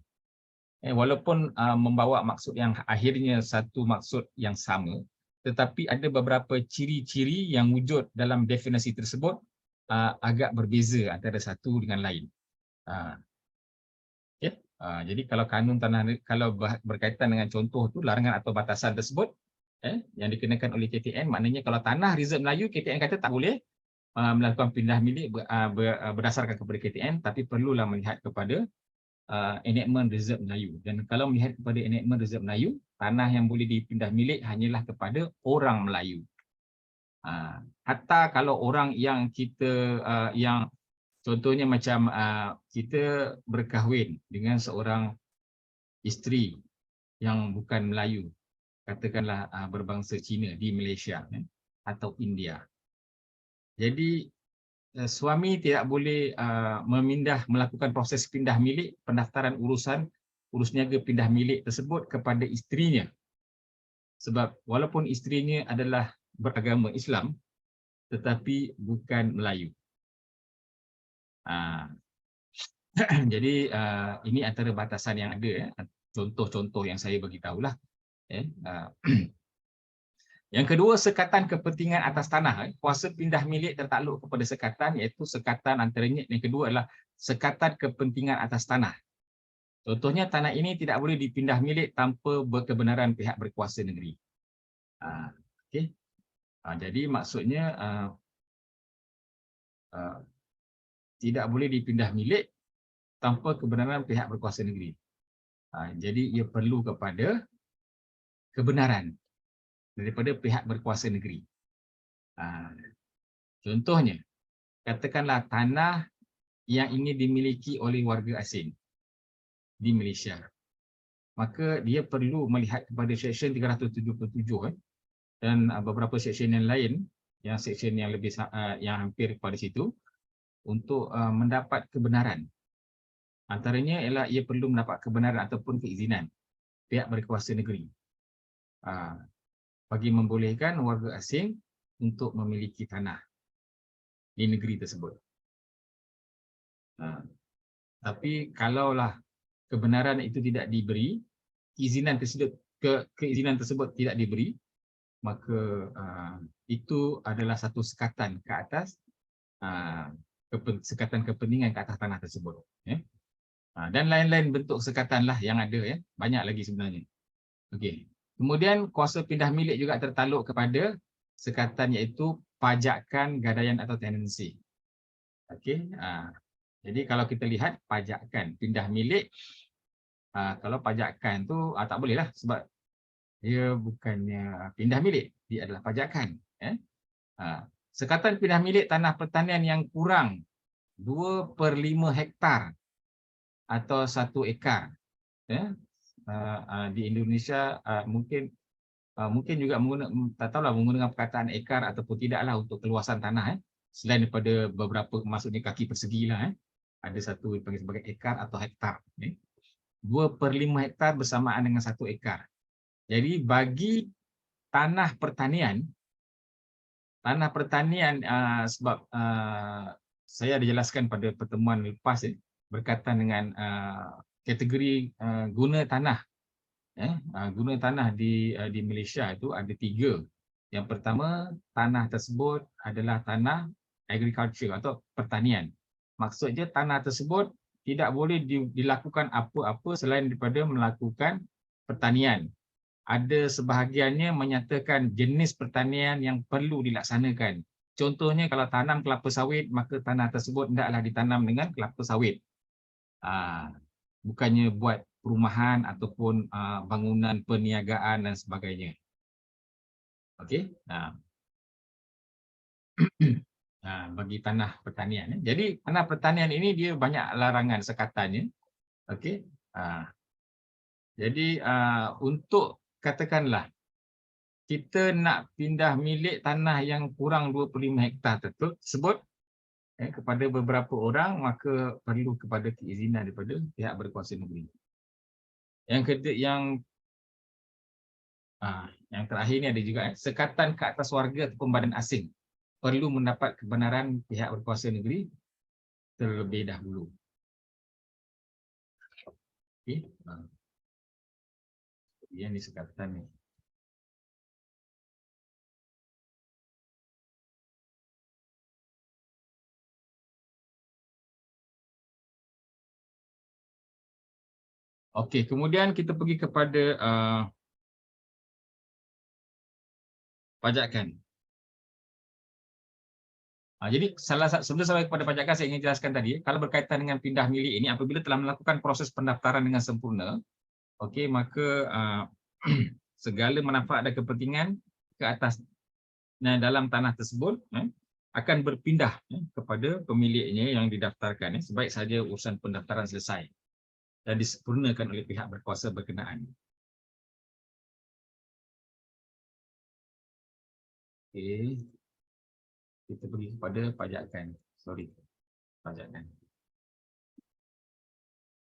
Walaupun membawa maksud yang akhirnya satu maksud yang sama, tetapi ada beberapa ciri-ciri yang wujud dalam definisi tersebut agak berbeza antara satu dengan lain. Okay. Jadi kalau kanun tanah, kalau berkaitan dengan contoh tu larangan atau batasan tersebut yang dikenakan oleh KTN, maknanya kalau tanah reserve Melayu, KTN kata tak boleh melakukan pindah milik berdasarkan kepada KTN, tapi perlulah melihat kepada enactment reserve Melayu. Dan kalau melihat kepada enactment reserve Melayu, tanah yang boleh dipindah milik hanyalah kepada orang Melayu. Hatta kalau orang yang kita yang contohnya macam kita berkahwin dengan seorang isteri yang bukan Melayu, katakanlah berbangsa Cina di Malaysia atau India. Jadi suami tidak boleh melakukan proses pindah milik, pendaftaran urus niaga pindah milik tersebut kepada isterinya. Sebab walaupun isterinya adalah beragama Islam, tetapi bukan Melayu. Jadi ini antara batasan yang ada, contoh-contoh yang saya beritahulah. Yang kedua, sekatan kepentingan atas tanah. Kuasa pindah milik tertakluk kepada sekatan, iaitu sekatan antaranya yang kedua adalah sekatan kepentingan atas tanah. Contohnya, tanah ini tidak boleh dipindah milik tanpa berkebenaran pihak berkuasa negeri. Okay. Jadi maksudnya tidak boleh dipindah milik tanpa kebenaran pihak berkuasa negeri. Jadi ia perlu kepada kebenaran daripada pihak berkuasa negeri. Contohnya, katakanlah tanah yang ingin dimiliki oleh warga asing di Malaysia. Maka dia perlu melihat kepada Seksyen 377 dan beberapa seksyen yang lain, yang seksyen yang lebih yang hampir kepada situ, untuk mendapat kebenaran. Antaranya ialah ia perlu mendapat kebenaran ataupun keizinan pihak berkuasa negeri bagi membolehkan warga asing untuk memiliki tanah di negeri tersebut. Tapi kalaulah kebenaran itu tidak diberi, keizinan tersebut tidak diberi, maka itu adalah satu sekatan ke atas sekatan kepentingan ke atas tanah tersebut. Dan lain-lain bentuk sekatan lah yang ada, banyak lagi sebenarnya. Okey. Kemudian kuasa pindah milik juga tertaluk kepada sekatan, iaitu pajakan, gadaian atau tenancy. Okey. Jadi kalau kita lihat pajakan pindah milik, kalau pajakan tu tak boleh lah, sebab dia bukannya pindah milik, dia adalah pajakan. Sekatan pindah milik tanah pertanian yang kurang 2/5 hektar atau 1 ekar. Di Indonesia mungkin juga tak tahulah menggunakan perkataan ekar ataupun tidaklah untuk keluasan tanah. Selain daripada beberapa, maksudnya kaki persegi lah. Ada satu dipanggil sebagai ekar atau hektar. 2/5 hektar bersamaan dengan 1 ekar. Jadi bagi tanah pertanian, sebab saya ada jelaskan pada pertemuan lepas berkaitan dengan kategori guna tanah. Guna tanah di Malaysia itu ada 3. Yang pertama, tanah tersebut adalah tanah agriculture atau pertanian. Maksudnya tanah tersebut tidak boleh dilakukan apa-apa selain daripada melakukan pertanian. Ada sebahagiannya menyatakan jenis pertanian yang perlu dilaksanakan. Contohnya kalau tanam kelapa sawit, maka tanah tersebut hendaklah ditanam dengan kelapa sawit. Bukannya buat perumahan ataupun bangunan perniagaan dan sebagainya. Okey. Bagi tanah pertanian. Jadi tanah pertanian ini dia banyak larangan sekatannya. Okey. Jadi untuk katakanlah kita nak pindah milik tanah yang kurang 25 hektar tersebut kepada beberapa orang, maka perlu kepada keizinan daripada pihak berkuasa negeri. Yang terakhir ni ada juga sekatan ke atas warga ataupun badan asing perlu mendapat kebenaran pihak berkuasa negeri terlebih dahulu. Okey. Yang ni sekatan ni. Okey, kemudian kita pergi kepada pajakan. Jadi sebelum sampai kepada pajakan, saya ingin jelaskan tadi, kalau berkaitan dengan pindah milik ini, apabila telah melakukan proses pendaftaran dengan sempurna, okey, maka segala manfaat dan kepentingan ke atas dalam tanah tersebut akan berpindah kepada pemiliknya yang didaftarkan, sebaik saja urusan pendaftaran selesai dan disempurnakan oleh pihak berkuasa berkenaan. Okey. Kita pergi kepada pajakan. Pajakan.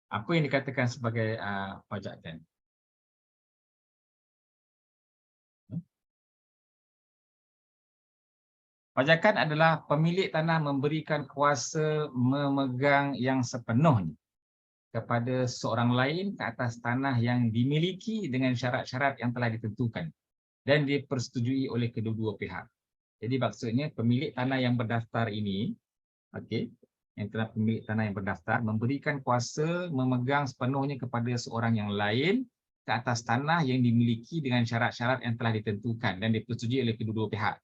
Apa yang dikatakan sebagai pajakan? Pajakan adalah pemilik tanah memberikan kuasa memegang yang sepenuhnya kepada seorang lain ke atas tanah yang dimiliki dengan syarat-syarat yang telah ditentukan dan dipersetujui oleh kedua-dua pihak. Jadi maksudnya pemilik tanah yang berdaftar ini, okey, pemilik tanah yang berdaftar memberikan kuasa memegang sepenuhnya kepada seorang yang lain ke atas tanah yang dimiliki dengan syarat-syarat yang telah ditentukan dan dipersetujui oleh kedua-dua pihak.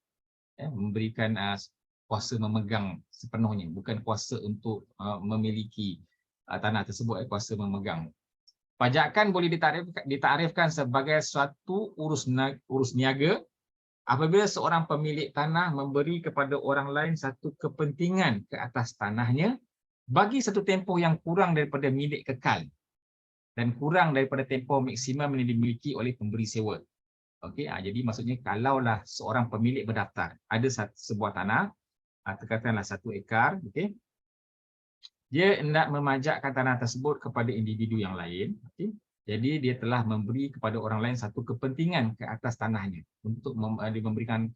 Memberikan kuasa memegang sepenuhnya, bukan kuasa untuk memiliki tanah tersebut, kuasa memegang. Pajakan boleh ditarifkan sebagai suatu urus niaga apabila seorang pemilik tanah memberi kepada orang lain satu kepentingan ke atas tanahnya bagi satu tempoh yang kurang daripada milik kekal dan kurang daripada tempoh maksimum yang dimiliki oleh pemberi sewa. Okey, jadi maksudnya kalaulah seorang pemilik berdaftar ada sebuah tanah, katakanlah 1 ekar, okey. Dia hendak memajakkan tanah tersebut kepada individu yang lain, okey. Jadi dia telah memberi kepada orang lain satu kepentingan ke atas tanahnya untuk memberikan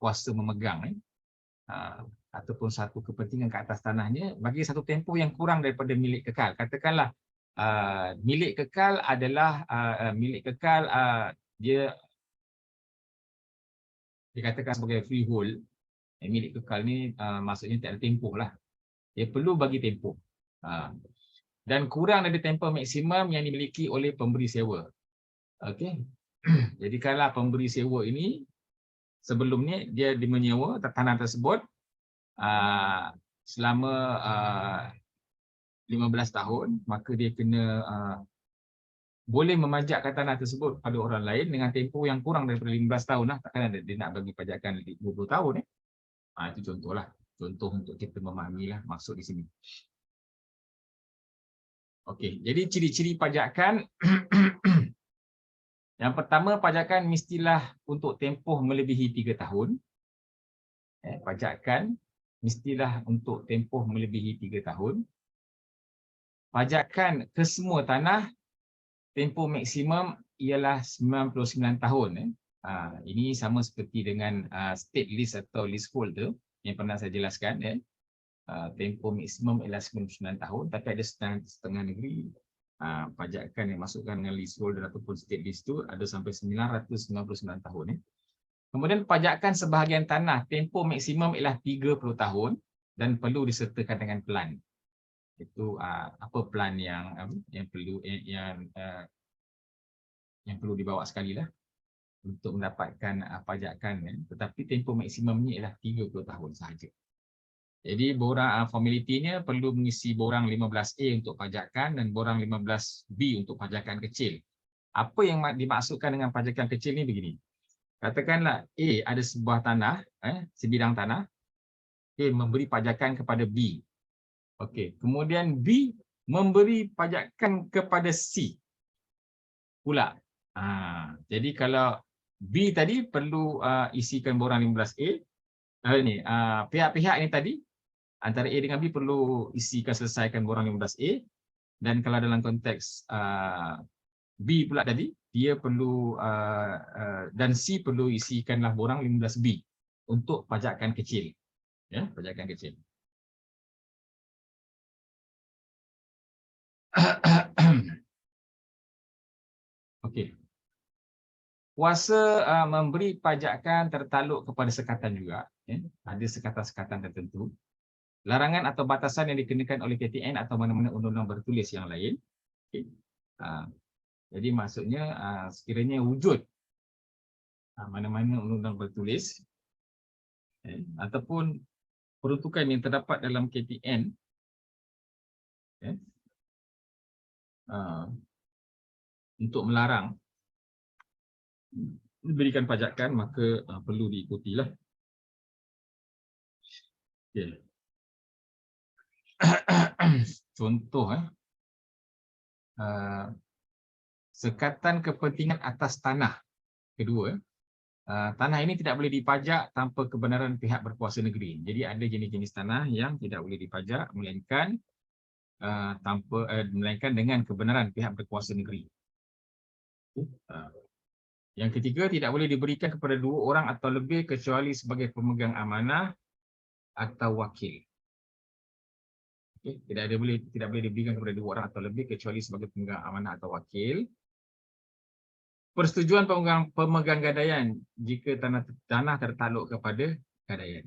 kuasa memegang ataupun satu kepentingan ke atas tanahnya bagi satu tempoh yang kurang daripada milik kekal. Katakanlah milik kekal adalah dia dikatakan sebagai freehold. Milik kekal ni maksudnya tak ada tempoh lah. dia perlu bagi tempoh. Dan kurang dari tempoh maksimum yang dimiliki oleh pemberi sewa. Okey. Jadi kalau pemberi sewa ini sebelum ni dia menyewa tanah tersebut selama 15 tahun, maka dia kena boleh memajakkan tanah tersebut pada orang lain dengan tempoh yang kurang daripada 15 tahun lah. Takkan dia nak bagi pajakan 20 tahun. Itu contohlah. Contoh untuk kita memahamilah maksud di sini. Okey, jadi ciri-ciri pajakan yang pertama, pajakan mestilah untuk tempoh melebihi 3 tahun. Pajakan mestilah untuk tempoh melebihi 3 tahun. Pajakan kesemua tanah, tempoh maksimum ialah 99 tahun. Ini sama seperti dengan state lease atau leasehold yang pernah saya jelaskan. Tempoh maksimum ialah 99 tahun, tapi ada setengah negeri pajakan yang masukkan dengan leasehold ataupun state lease tu ada sampai 999 tahun. Kemudian pajakan sebahagian tanah, tempoh maksimum ialah 30 tahun dan perlu disertakan dengan plan. Itu apa plan yang perlu dibawa sekali lah untuk mendapatkan pajakan. Tetapi tempoh maksimumnya ialah 30 tahun sahaja. Jadi borang formalitinya perlu mengisi borang 15A untuk pajakan dan borang 15B untuk pajakan kecil. Apa yang dimaksudkan dengan pajakan kecil ni begini. Katakanlah A ada sebuah tanah, sebidang tanah, A memberi pajakan kepada B. Okey, kemudian B memberi pajakan kepada C pula. Jadi kalau B tadi perlu isikan borang 15A, pihak-pihak ini tadi antara A dengan B perlu selesaikan borang 15A, dan kalau dalam konteks B pula tadi, dia perlu dan C perlu isikanlah borang 15B untuk pajakan kecil. Pajakan kecil. Okey. Kuasa memberi pajakan tertakluk kepada sekatan juga. Ada sekatan-sekatan tertentu. Larangan atau batasan yang dikenakan oleh KTN atau mana-mana undang-undang bertulis yang lain. Okay. Jadi maksudnya sekiranya wujud mana-mana undang-undang bertulis ataupun peruntukan yang terdapat dalam KTN untuk melarang diberikan pajakan, maka perlu diikutilah. Okay. Contoh sekatan kepentingan atas tanah. Kedua, tanah ini tidak boleh dipajak tanpa kebenaran pihak berkuasa negeri. Jadi ada jenis-jenis tanah yang tidak boleh dipajak melainkan dengan kebenaran pihak berkuasa negeri. Yang ketiga, tidak boleh diberikan kepada dua orang atau lebih kecuali sebagai pemegang amanah atau wakil. Tidak boleh diberikan kepada dua orang atau lebih kecuali sebagai pemegang amanah atau wakil. Persetujuan pemegang gadaian jika tanah tertakluk kepada gadaian.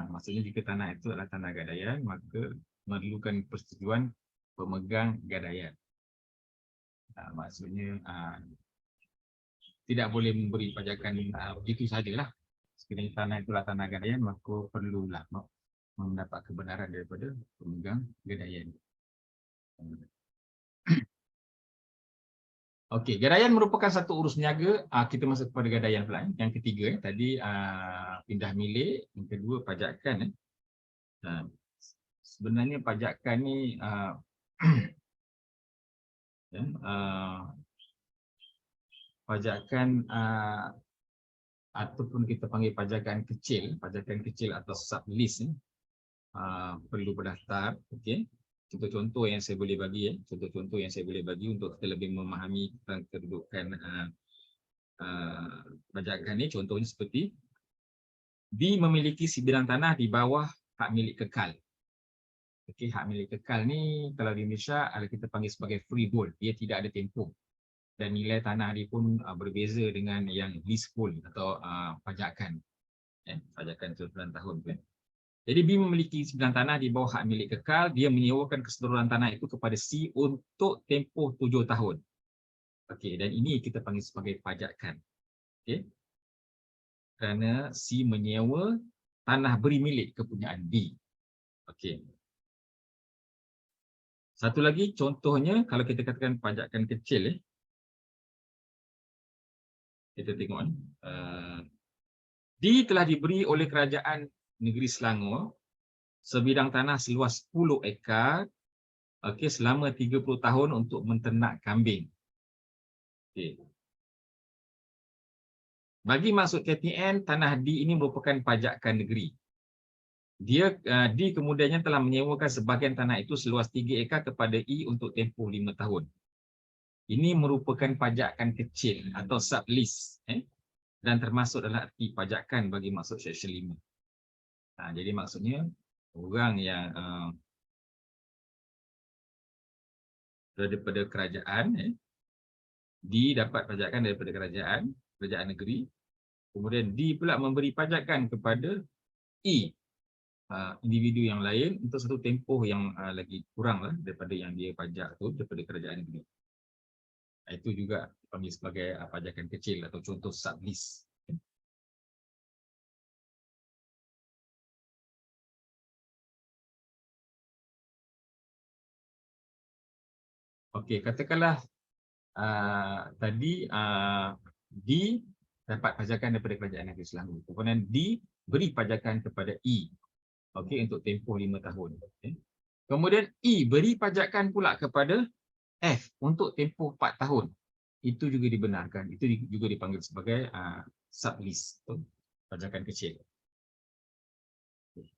Maksudnya jika tanah itu adalah tanah gadaian, maka memerlukan persetujuan pemegang gadaian. Maksudnya tidak boleh memberi pajakan begitu sajalah. Sekiranya tanah itulah tanah gadaian, maka perlulah mendapat kebenaran daripada pemegang gadaian. Okey, gadaian merupakan satu urus niaga. Kita masuk kepada gadaian pula. Yang ketiga tadi pindah milik, yang kedua pajakan. Sebenarnya pajakan ni pajakan ataupun kita panggil pajakan kecil atau sublease perlu berdaftar. Okey. Contoh-contoh yang saya boleh bagi untuk kita lebih memahami tentang kedudukan pajakan ni. Contohnya seperti B memiliki sebidang tanah di bawah hak milik kekal. Okey, hak milik kekal ni kalau di Malaysia kita panggil sebagai freehold. Dia tidak ada tempoh. Dan nilai tanah dia pun berbeza dengan yang leasehold atau pajakan. Pajakan 9 tahun. Jadi B memiliki sebidang tanah di bawah hak milik kekal, dia menyewakan keseluruhan tanah itu kepada C untuk tempoh 7 tahun. Okey, dan ini kita panggil sebagai pajakan. Okey. Kerana C menyewa tanah beri milik kepunyaan B. Okey. Satu lagi contohnya kalau kita katakan pajakan kecil, kita tengok ni. D telah diberi oleh kerajaan negeri Selangor sebidang tanah seluas 10 ekar, okey, selama 30 tahun untuk menternak kambing. Okey. Bagi maksud KPN, tanah D ini merupakan pajakan negeri. D kemudiannya telah menyewakan sebahagian tanah itu seluas 3 ekar kepada E untuk tempoh 5 tahun. Ini merupakan pajakan kecil atau sublease, dan termasuk dalam arti pajakan bagi maksud Seksyen 5. Jadi maksudnya orang yang daripada kerajaan, D dapat pajakan daripada kerajaan negeri, kemudian D pula memberi pajakan kepada E, individu yang lain untuk satu tempoh yang lagi kurang lah daripada yang dia pajak tu daripada kerajaan negeri. Itu juga dipanggil sebagai pajakan kecil atau contoh sublease. Okey, katakanlah tadi D dapat pajakan daripada kerajaan negeri Selangor. Kemudian D beri pajakan kepada E, okey, untuk tempoh 5 tahun. Okay. Kemudian E beri pajakan pula kepada F untuk tempoh 4 tahun. Itu juga dibenarkan. Itu juga dipanggil sebagai sublease, pajakan kecil. Okay.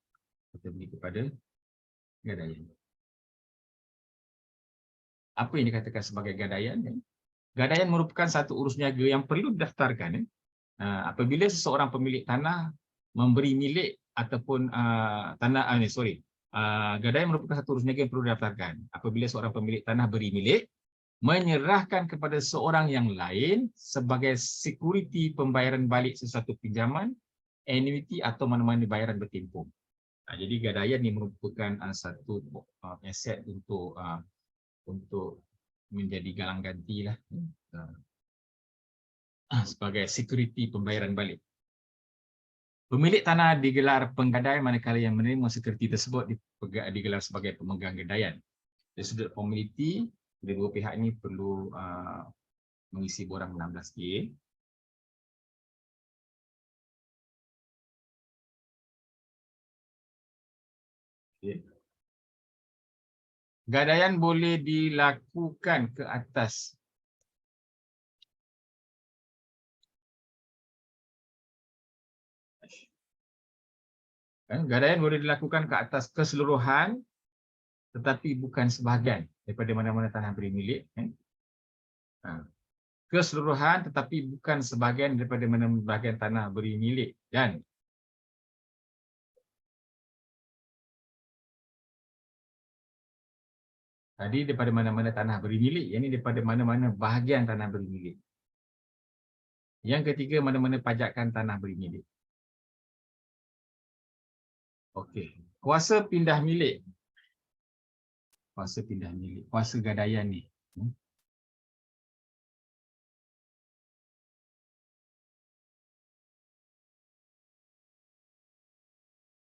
Kita beri kepada gadaian. Apa yang dikatakan sebagai gadaian? Gadaian merupakan satu urus niaga yang perlu didaftarkan. Apabila seseorang pemilik tanah memberi milik ataupun gadaian merupakan satu urus niaga yang perlu didaftarkan. Apabila seorang pemilik tanah beri milik, menyerahkan kepada seorang yang lain sebagai sekuriti pembayaran balik sesuatu pinjaman, annuity atau mana-mana bayaran bertempoh. Jadi gadaian ini merupakan satu aset untuk menjadi galang ganti lah, sebagai sekuriti pembayaran balik. Pemilik tanah digelar penggadai manakala yang menerima sekuriti tersebut digelar sebagai pemegang gadaian. Dari sudut formaliti, kedua pihak ini perlu mengisi borang 16K. Okay. Gadaian boleh dilakukan ke atas gadaian boleh dilakukan ke atas keseluruhan tetapi bukan sebahagian daripada mana-mana tanah beri milik. Keseluruhan tetapi bukan sebahagian daripada mana-mana bahagian tanah beri milik, dan tadi daripada mana-mana tanah beri milik, yang ini daripada mana-mana bahagian tanah beri milik. Yang ketiga, mana-mana pajakan tanah beri milik. Okey, kuasa pindah milik. Kuasa pindah milik, kuasa gadaian ni.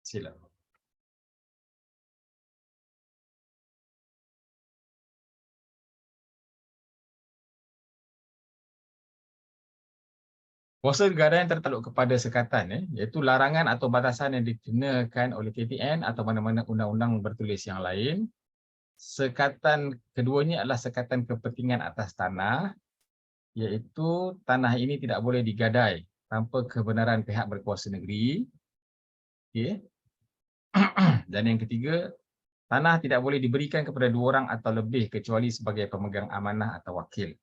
Silap. Kuasa gadaian tertakluk kepada sekatan, iaitu larangan atau batasan yang dikenakan oleh KPN atau mana-mana undang-undang bertulis yang lain. Sekatan keduanya adalah sekatan kepentingan atas tanah, iaitu tanah ini tidak boleh digadai tanpa kebenaran pihak berkuasa negeri. Okay. Dan yang ketiga, tanah tidak boleh diberikan kepada 2 orang atau lebih kecuali sebagai pemegang amanah atau wakil.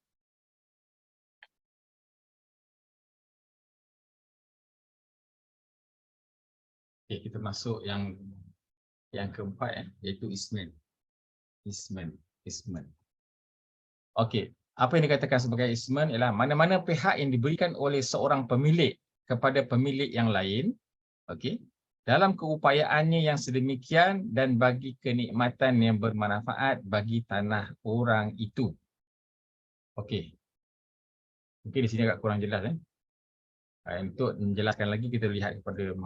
Okay, kita masuk yang keempat, iaitu easement. Easement. Okey, apa yang dikatakan sebagai easement ialah mana-mana pihak yang diberikan oleh seorang pemilik kepada pemilik yang lain, okey, dalam keupayaannya yang sedemikian dan bagi kenikmatan yang bermanfaat bagi tanah orang itu. Okey. Mungkin di sini agak kurang jelas. Untuk menjelaskan lagi kita lihat kepada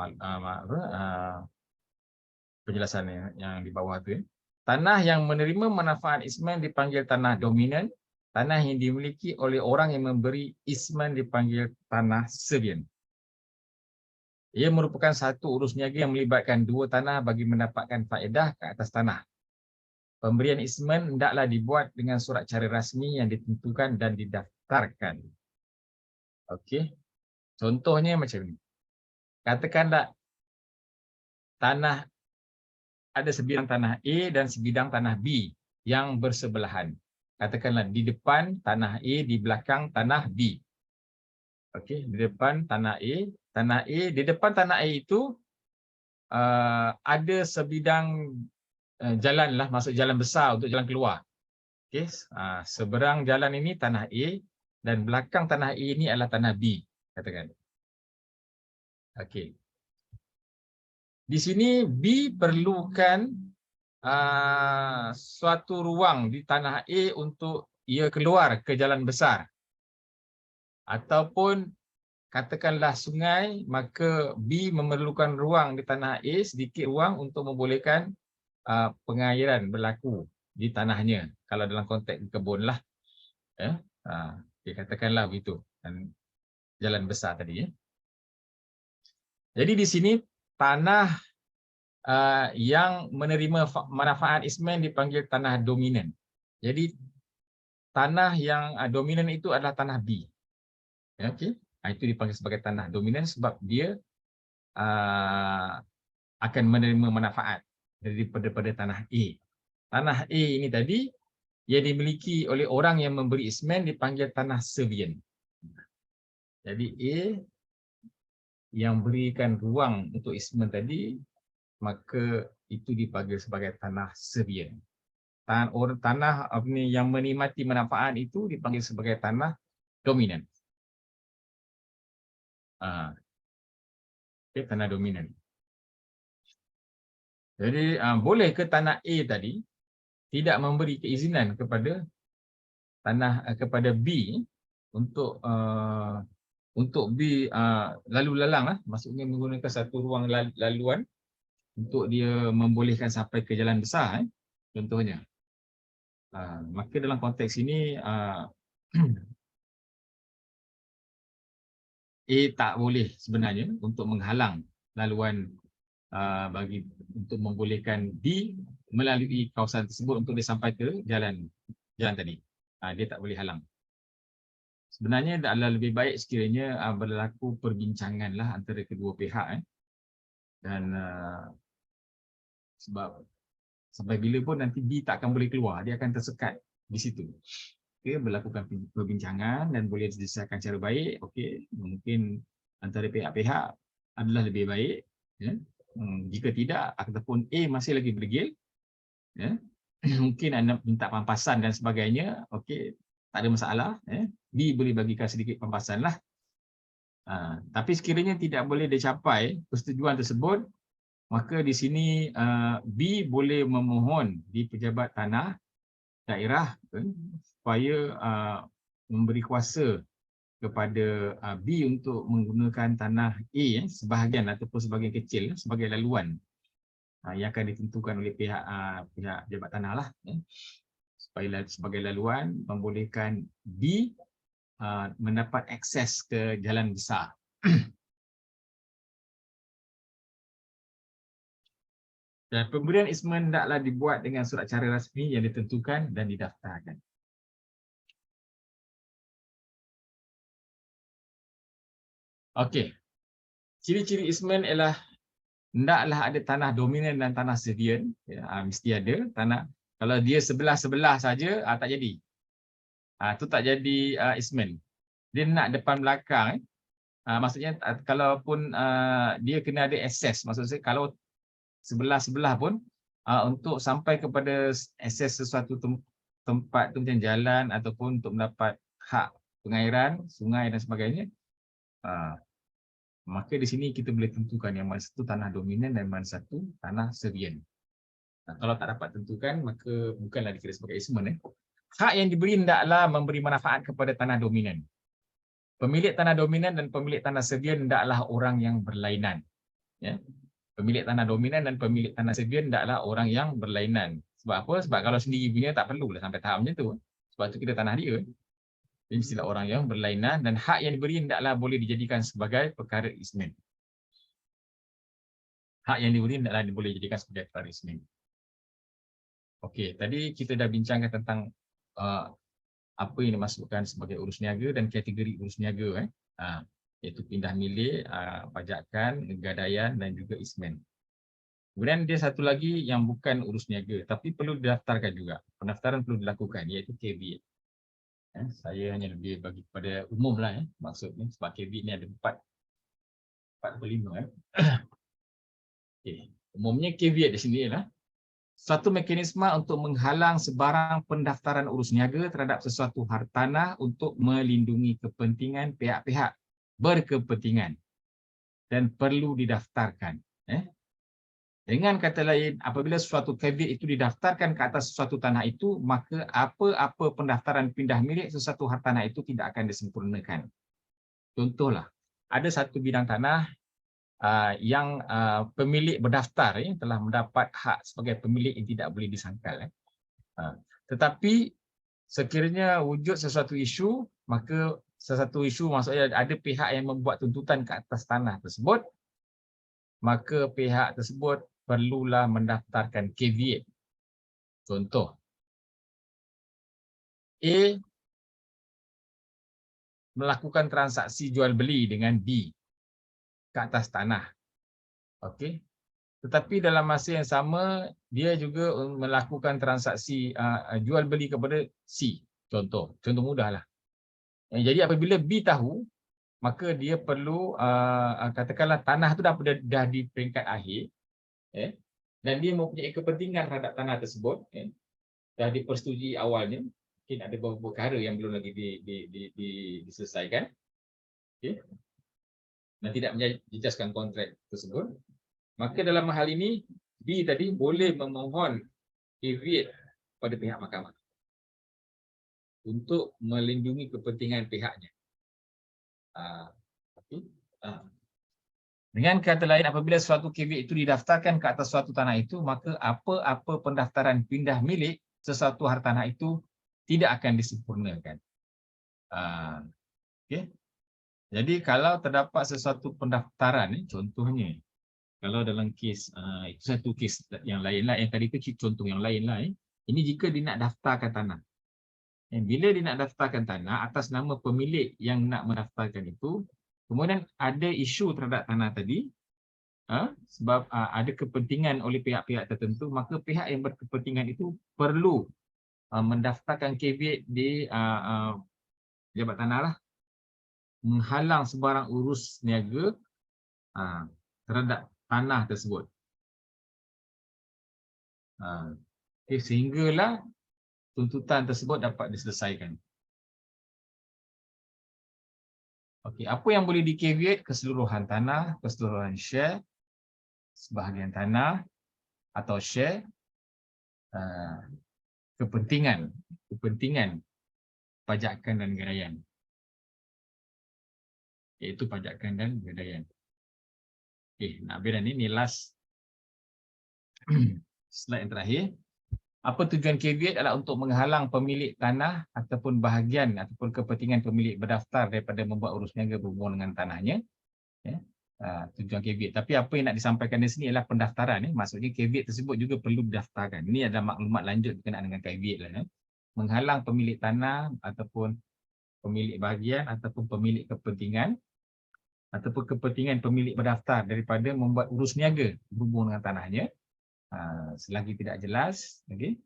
penjelasan yang di bawah tu. Tanah yang menerima manfaat isman dipanggil tanah dominan. Tanah yang dimiliki oleh orang yang memberi isman dipanggil tanah servian. Ia merupakan satu urus niaga yang melibatkan dua tanah bagi mendapatkan faedah ke atas tanah. Pemberian isman hendaklah dibuat dengan surat cara rasmi yang ditentukan dan didaftarkan. Okey. Contohnya macam ni. Katakanlah tanah ada sebidang tanah A dan sebidang tanah B yang bersebelahan. Katakanlah di depan tanah A, di belakang tanah B. Okey, di depan tanah A, di depan tanah A itu ada sebidang jalan lah, masuk jalan besar untuk jalan keluar. Okey, seberang jalan ini tanah A dan belakang tanah A ini adalah tanah B, katakan. Okey. Di sini B perlukan suatu ruang di tanah A untuk ia keluar ke jalan besar. Ataupun katakanlah sungai, maka B memerlukan ruang di tanah A, sedikit ruang untuk membolehkan pengairan berlaku di tanahnya. Kalau dalam konteks kebun lah. Katakanlah begitu. Dan jalan besar tadi. Jadi di sini tanah yang menerima manfaat isman dipanggil tanah dominan. Jadi tanah yang dominan itu adalah tanah B. Okey, itu dipanggil sebagai tanah dominan sebab dia akan menerima manfaat daripada tanah A. Tanah A ini tadi ia dimiliki oleh orang yang memberi isman dipanggil tanah servian. Jadi A yang berikan ruang untuk isman tadi, maka itu dipanggil sebagai tanah servian. Tanah yang menikmati manfaat itu dipanggil sebagai tanah dominan. Okay, tanah dominan. Jadi boleh ke tanah A tadi tidak memberi keizinan kepada kepada B untuk B lalu lalang lah, maksudnya menggunakan satu ruang laluan untuk dia membolehkan sampai ke jalan besar contohnya. Maka dalam konteks ini A tak boleh sebenarnya untuk menghalang laluan bagi untuk membolehkan B melalui kawasan tersebut untuk dia sampai ke jalan tadi. Dia tak boleh halang. Sebenarnya adalah lebih baik sekiranya berlaku perbincangan lah antara kedua pihak. Dan sebab sampai bila pun nanti B tak akan boleh keluar, dia akan tersekat di situ. Okey, berlakukan perbincangan dan boleh diselesaikan secara baik. Okey, mungkin antara pihak-pihak adalah lebih baik. Jika tidak ataupun A masih lagi berdegil, mungkin anda minta pampasan dan sebagainya. Okey, tak ada masalah. B boleh bagikan sedikit pampasan lah. Tapi sekiranya tidak boleh dicapai persetujuan tersebut, maka di sini B boleh memohon di pejabat tanah daerah supaya memberi kuasa kepada B untuk menggunakan tanah A sebahagian ataupun sebahagian kecil sebagai laluan yang akan ditentukan oleh pihak pejabat tanah lah, supaya sebagai laluan membolehkan B mendapat akses ke jalan besar. Dan pemberian isman hendaklah dibuat dengan surat cara rasmi yang ditentukan dan didaftarkan. Okey. Ciri-ciri isman ialah hendaklah ada tanah dominan dan tanah servian. Mesti ada tanah. Kalau dia sebelah-sebelah saja tak jadi. Itu tak jadi isman. Dia nak depan belakang. Maksudnya kalaupun dia kena ada akses. Maksudnya kalau sebelah-sebelah pun untuk sampai kepada akses sesuatu tempat tu macam jalan ataupun untuk mendapat hak pengairan, sungai dan sebagainya, Maka di sini kita boleh tentukan yang mana satu tanah dominan dan mana satu tanah servien. Kalau tak dapat tentukan, maka bukanlah dikira sebagai easement. Hak yang diberi hendaklah memberi manfaat kepada tanah dominan. Pemilik tanah dominan dan pemilik tanah servien hendaklah orang yang berlainan. Ya. Pemilik tanah dominan dan pemilik tanah servien hendaklah orang yang berlainan. Sebab apa? Sebab kalau sendiri punya tak perlulah sampai tahap macam tu. Sebab tu kita tanah dia. Dia mestilah orang yang berlainan dan hak yang diberi hendaklah boleh dijadikan sebagai perkara easement. Hak yang diberi hendaklah boleh dijadikan sebagai perkara easement. Okey, tadi kita dah bincangkan tentang apa yang dimasukkan sebagai urus niaga dan kategori urus niaga, iaitu pindah milik, pajakan, gadaian dan juga easement. Kemudian dia satu lagi yang bukan urus niaga tapi perlu didaftarkan juga. Pendaftaran perlu dilakukan iaitu KVIT. Saya hanya lebih bagi kepada umum lah maksudnya sebab KVIT ni ada 4 atau 5. Okay. Umumnya KVIT di sini ialah satu mekanisme untuk menghalang sebarang pendaftaran urus niaga terhadap sesuatu hartanah untuk melindungi kepentingan pihak-pihak berkepentingan dan perlu didaftarkan. Dengan kata lain, apabila suatu KVIT itu didaftarkan ke atas sesuatu tanah itu, maka apa-apa pendaftaran pindah milik sesuatu hartanah itu tidak akan disempurnakan. Contohlah, ada satu bidang tanah yang pemilik berdaftar telah mendapat hak sebagai pemilik yang tidak boleh disangkal. Tetapi sekiranya wujud sesuatu isu, maka sesuatu isu maksudnya ada pihak yang membuat tuntutan ke atas tanah tersebut, maka pihak tersebut perlulah mendaftarkan KVIT. Contoh, A melakukan transaksi jual beli dengan B ke atas tanah. Okey. Tetapi dalam masa yang sama dia juga melakukan transaksi jual beli kepada C. Contoh mudahlah. Jadi apabila B tahu, maka dia perlu katakanlah tanah tu dah di peringkat akhir, dan dia mempunyai kepentingan terhadap tanah tersebut, dah dipersetujui awalnya, mungkin ada beberapa perkara yang belum lagi diselesaikan, dan tidak menjejaskan kontrak tersebut, maka dalam hal ini B tadi boleh memohon KVIT pada pihak mahkamah untuk melindungi kepentingan pihaknya. Dengan kata lain, apabila suatu KVIT itu didaftarkan ke atas suatu tanah itu, maka apa-apa pendaftaran pindah milik sesuatu hartanah itu tidak akan disempurnakan. Okay. Jadi kalau terdapat sesuatu pendaftaran, contohnya, kalau dalam kes, itu satu kes yang lain lah, yang tadi itu contoh yang lain lah. Ini jika dia nak daftarkan tanah. Bila dia nak daftarkan tanah atas nama pemilik yang nak mendaftarkan itu, kemudian ada isu terhadap tanah tadi, sebab ada kepentingan oleh pihak-pihak tertentu, maka pihak yang berkepentingan itu perlu mendaftarkan KVIT di pejabat tanah lah, menghalang sebarang urus niaga terhadap tanah tersebut. Sehinggalah tuntutan tersebut dapat diselesaikan. Okey, apa yang boleh di-KVIT? Keseluruhan tanah, keseluruhan share, sebahagian tanah atau share, kepentingan pajakan dan gadaian. Iaitu pajakan dan gadaian. Okey, nak habis dah ni last slide yang terakhir. Apa tujuan KVIT adalah untuk menghalang pemilik tanah ataupun bahagian ataupun kepentingan pemilik berdaftar daripada membuat urus niaga berhubung dengan tanahnya. Tujuan KVIT. Tapi apa yang nak disampaikan di sini adalah pendaftaran. Maksudnya KVIT tersebut juga perlu didaftarkan. Ini adalah maklumat lanjut berkenaan dengan KVIT lah. Menghalang pemilik tanah ataupun pemilik bahagian ataupun pemilik kepentingan ataupun kepentingan pemilik berdaftar daripada membuat urus niaga berhubung dengan tanahnya. Selagi tidak jelas, dia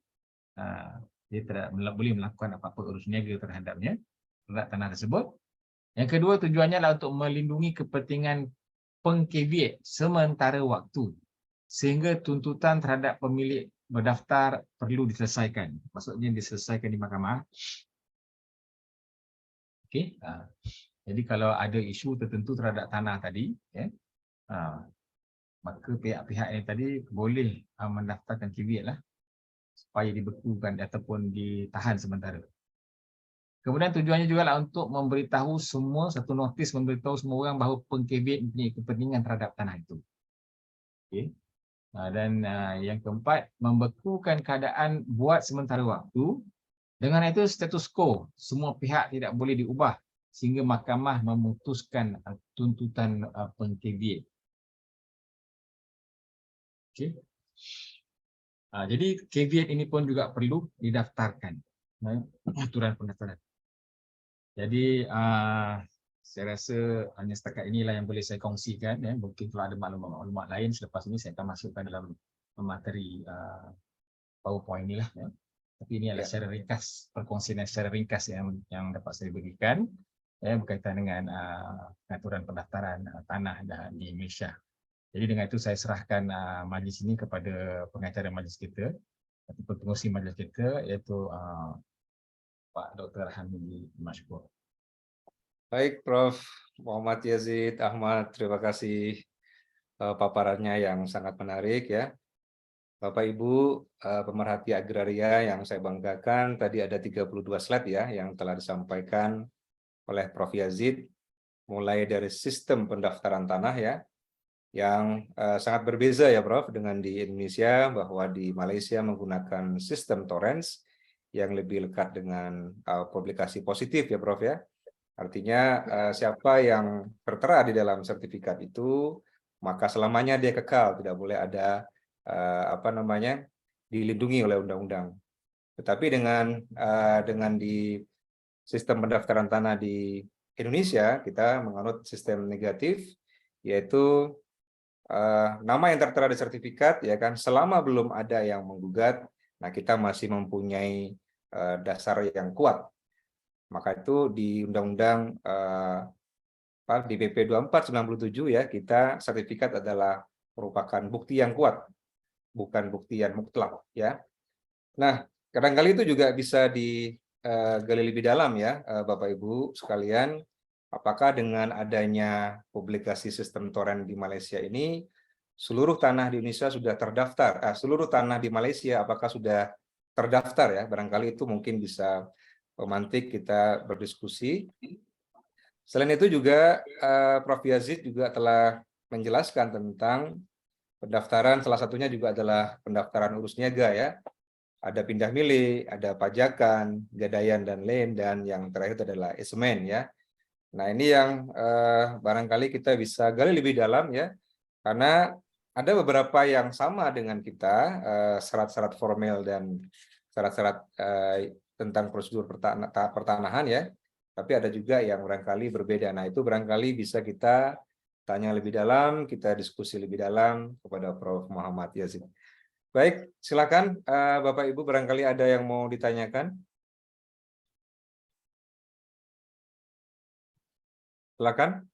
tidak boleh melakukan apa-apa urus niaga terhadapnya, terhadap tanah tersebut. Yang kedua, tujuannya adalah untuk melindungi kepentingan peng-KVIT sementara waktu sehingga tuntutan terhadap pemilik berdaftar perlu diselesaikan. Maksudnya diselesaikan di mahkamah. Okey. Jadi kalau ada isu tertentu terhadap tanah tadi, ya, maka pihak-pihak yang tadi boleh mendaftarkan caveat lah supaya dibekukan ataupun ditahan sementara. Kemudian tujuannya juga lah untuk memberitahu semua, satu notis memberitahu semua orang bahawa pengcaveat mempunyai kepentingan terhadap tanah itu. Okay. Dan yang keempat, membekukan keadaan buat sementara waktu. Dengan itu status quo, semua pihak tidak boleh diubah sehingga mahkamah memutuskan tuntutan pengcaveat. Okay. Jadi caveat ini pun juga perlu didaftarkan, aturan pendaftaran. Jadi saya rasa hanya setakat inilah yang boleh saya kongsikan. Mungkin kalau ada maklumat-maklumat lain selepas ini saya akan masukkan dalam materi PowerPoint inilah. Tapi ini adalah secara ringkas, perkongsian secara ringkas yang dapat saya berikan berkaitan dengan aturan pendaftaran tanah di Malaysia. Jadi dengan itu saya serahkan majlis ini kepada pengacara majlis kita ataupun pengerusi majlis kita, iaitu Pak Dr. Hamidi Mashkur. Baik, Prof. Muhammad Yazid Ahmad, terima kasih paparannya yang sangat menarik ya. Bapak Ibu pemerhati agraria yang saya banggakan, tadi ada 32 slide ya yang telah disampaikan oleh Prof. Yazid, mulai dari sistem pendaftaran tanah ya, yang sangat berbeza ya Prof dengan di Indonesia, bahwa di Malaysia menggunakan sistem torrents yang lebih lekat dengan publikasi positif ya Prof ya. Artinya siapa yang tertera di dalam sertifikat itu, maka selamanya dia kekal, tidak boleh ada dilindungi oleh undang-undang. Tetapi dengan di sistem pendaftaran tanah di Indonesia, kita menganut sistem negatif, yaitu nama yang tertera di sertifikat, ya kan, selama belum ada yang menggugat, nah kita masih mempunyai dasar yang kuat. Maka itu di Undang-Undang di PP 2497 ya, kita sertifikat adalah merupakan bukti yang kuat, bukan bukti yang mutlak ya. Nah, kadang-kali itu juga bisa digali lebih dalam ya, Bapak Ibu sekalian, apakah dengan adanya publikasi sistem torrent di Malaysia ini, seluruh tanah di Indonesia sudah terdaftar, seluruh tanah di Malaysia apakah sudah terdaftar ya, barangkali itu mungkin bisa memantik kita berdiskusi. Selain itu juga Prof. Yazid juga telah menjelaskan tentang pendaftaran, salah satunya juga adalah pendaftaran urus niaga ya. Ada pindah milih, ada pajakan, gadaian dan lain, dan yang terakhir adalah esemen ya. Nah ini yang barangkali kita bisa gali lebih dalam ya, karena ada beberapa yang sama dengan kita, syarat-syarat formel dan syarat-syarat tentang prosedur pertanahan ya, tapi ada juga yang barangkali berbeda. Nah itu barangkali bisa kita tanya lebih dalam, kita diskusi lebih dalam kepada Prof. Muhammad Yazid. Baik, silakan Bapak Ibu, barangkali ada yang mau ditanyakan. Silakan.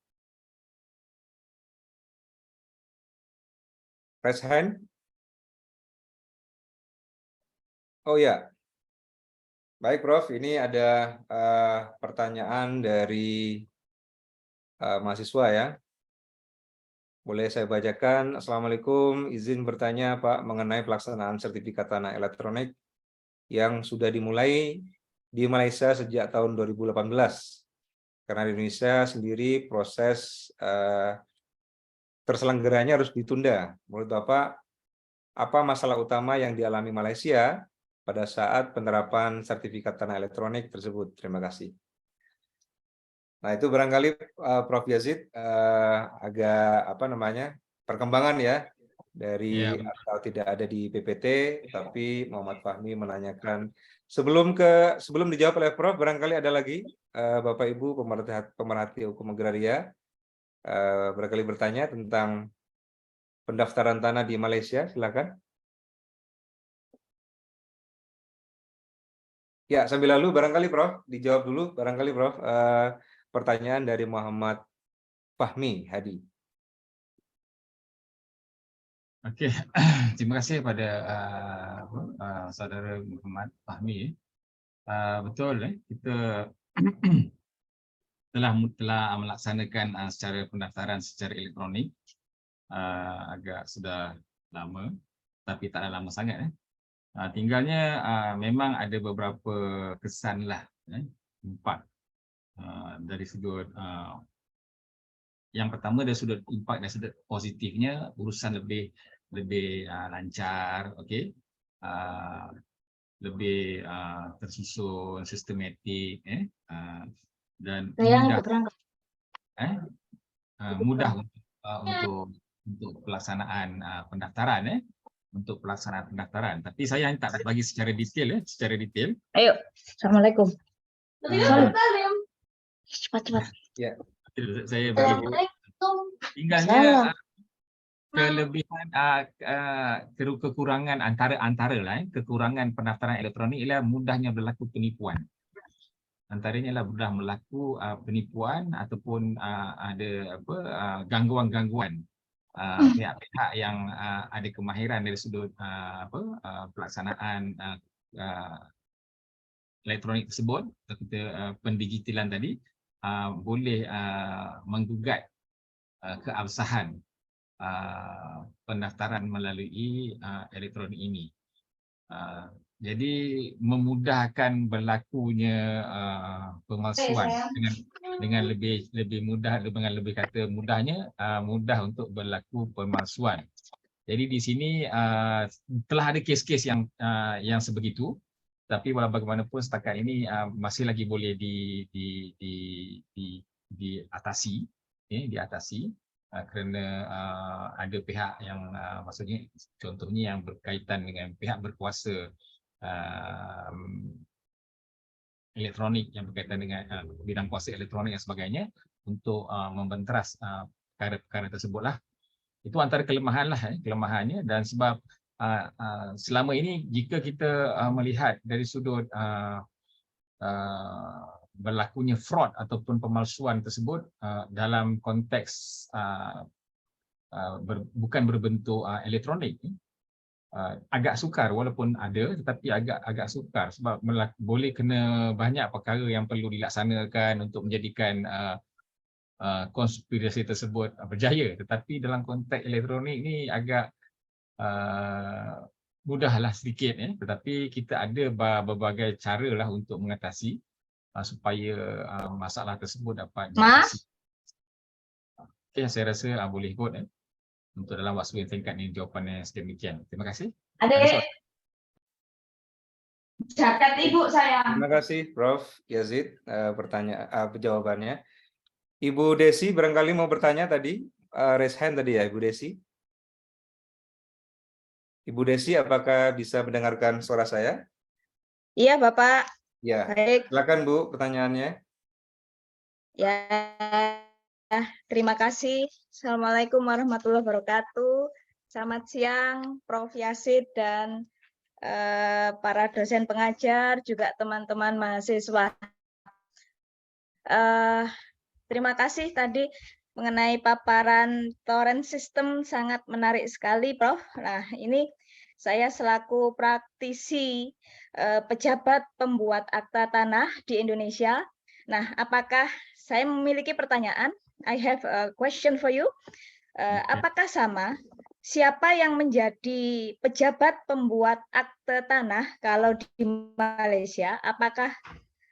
Raise hand. Oh ya. Baik Prof, ini ada pertanyaan dari mahasiswa ya. Boleh saya bacakan. Assalamualaikum, izin bertanya Pak mengenai pelaksanaan sertifikat tanah elektronik yang sudah dimulai di Malaysia sejak tahun 2018. Karena di Indonesia sendiri proses terselenggaranya harus ditunda. Menurut Bapak, apa masalah utama yang dialami Malaysia pada saat penerapan sertifikat tanah elektronik tersebut? Terima kasih. Nah itu barangkali Prof. Yazid agak perkembangan ya dari atau tidak ada di PPT, tapi Muhammad Fahmi menanyakan sebelum dijawab oleh Prof. Barangkali ada lagi Bapak Ibu pemerhati hukum agraria barangkali bertanya tentang pendaftaran tanah di Malaysia, silakan. Ya, sambil lalu barangkali Prof, dijawab dulu barangkali Prof, pertanyaan dari Muhammad Fahmi Hadi. Oke, terima kasih pada saudara Muhammad Fahmi. Betul, kita telah melaksanakan secara pendaftaran secara elektronik agak sudah lama, tapi tak lama sangat. Tinggalnya memang ada beberapa kesan lah, impak dari sudut yang pertama dari sudut impak dan sudut positifnya, urusan lebih lancar, okey, lebih tersusun, sistematik, dan mudah mudah untuk pelaksanaan pendaftaran, untuk pelaksanaan pendaftaran. Tapi saya tak bagi secara detail, secara detail. Ayo, Assalamualaikum. Cepat-cepat. Ya. Saya bagi tinggalnya kelebihan kekurangan antara lah, kekurangan pendaftaran elektronik ialah mudahnya berlaku penipuan. Antaranya adalah mudah berlaku penipuan ataupun ada gangguan-gangguan pihak-pihak yang ada kemahiran dari sudut pelaksanaan elektronik tersebut, atau pendigitalan tadi, boleh menggugat keabsahan pendaftaran melalui elektronik ini. Jadi memudahkan berlakunya pemalsuan dengan lebih mudah, dengan lebih kata mudahnya, mudah untuk berlaku pemalsuan. Jadi di sini telah ada kes-kes yang sebegitu, tapi walau bagaimanapun setakat ini masih lagi boleh diatasi, kerana ada pihak yang maksudnya contohnya yang berkaitan dengan pihak berkuasa elektronik, yang berkaitan dengan bidang kuasa elektronik dan sebagainya, untuk membenteras perkara-perkara tersebutlah. Itu antara kelemahannya, dan sebab selama ini jika kita melihat dari sudut berlakunya fraud ataupun pemalsuan tersebut dalam konteks bukan berbentuk elektronik, agak sukar, walaupun ada tetapi agak sukar, sebab boleh kena banyak perkara yang perlu dilaksanakan untuk menjadikan konspirasi tersebut berjaya. Tetapi dalam konteks elektronik ni agak mudahlah sedikit, tetapi kita ada berbagai cara lah untuk mengatasi supaya masalah tersebut dapat diatasi. Okey, saya rasa boleh kot untuk dalam waktu yang singkat ni jawapannya sedemikian. Terima kasih. Adik, jaket ibu saya. Terima kasih Prof. Yazid jawabannya. Ibu Desi barangkali mau bertanya tadi, raise hand tadi ya Ibu Desi. Ibu Desi, apakah bisa mendengarkan suara saya? Iya, Bapak. Ya. Baik. Silakan Bu, pertanyaannya. Ya, terima kasih. Assalamualaikum warahmatullahi wabarakatuh. Selamat siang, Prof. Yazid dan para dosen pengajar, juga teman-teman mahasiswa. Terima kasih tadi mengenai paparan torrent system, sangat menarik sekali, Prof. Nah, ini saya selaku praktisi pejabat pembuat akta tanah di Indonesia. Nah, apakah saya memiliki pertanyaan? I have a question for you. Apakah sama? Siapa yang menjadi pejabat pembuat akte tanah kalau di Malaysia? Apakah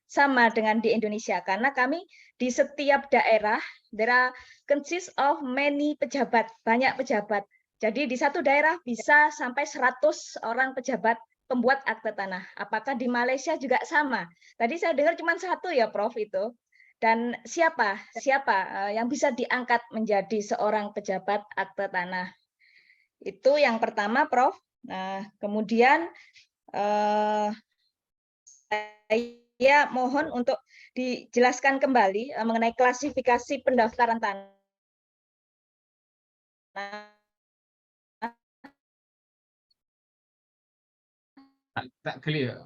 sama dengan di Indonesia? Karena kami di setiap daerah there are consist of many pejabat, banyak pejabat. Jadi di satu daerah bisa sampai 100 orang pejabat pembuat akte tanah. Apakah di Malaysia juga sama? Tadi saya dengar cuma satu ya, Prof, itu. Dan siapa yang bisa diangkat menjadi seorang pejabat akte tanah? Itu yang pertama, Prof. Nah, kemudian saya mohon untuk dijelaskan kembali mengenai klasifikasi pendaftaran tanah. Tak clear.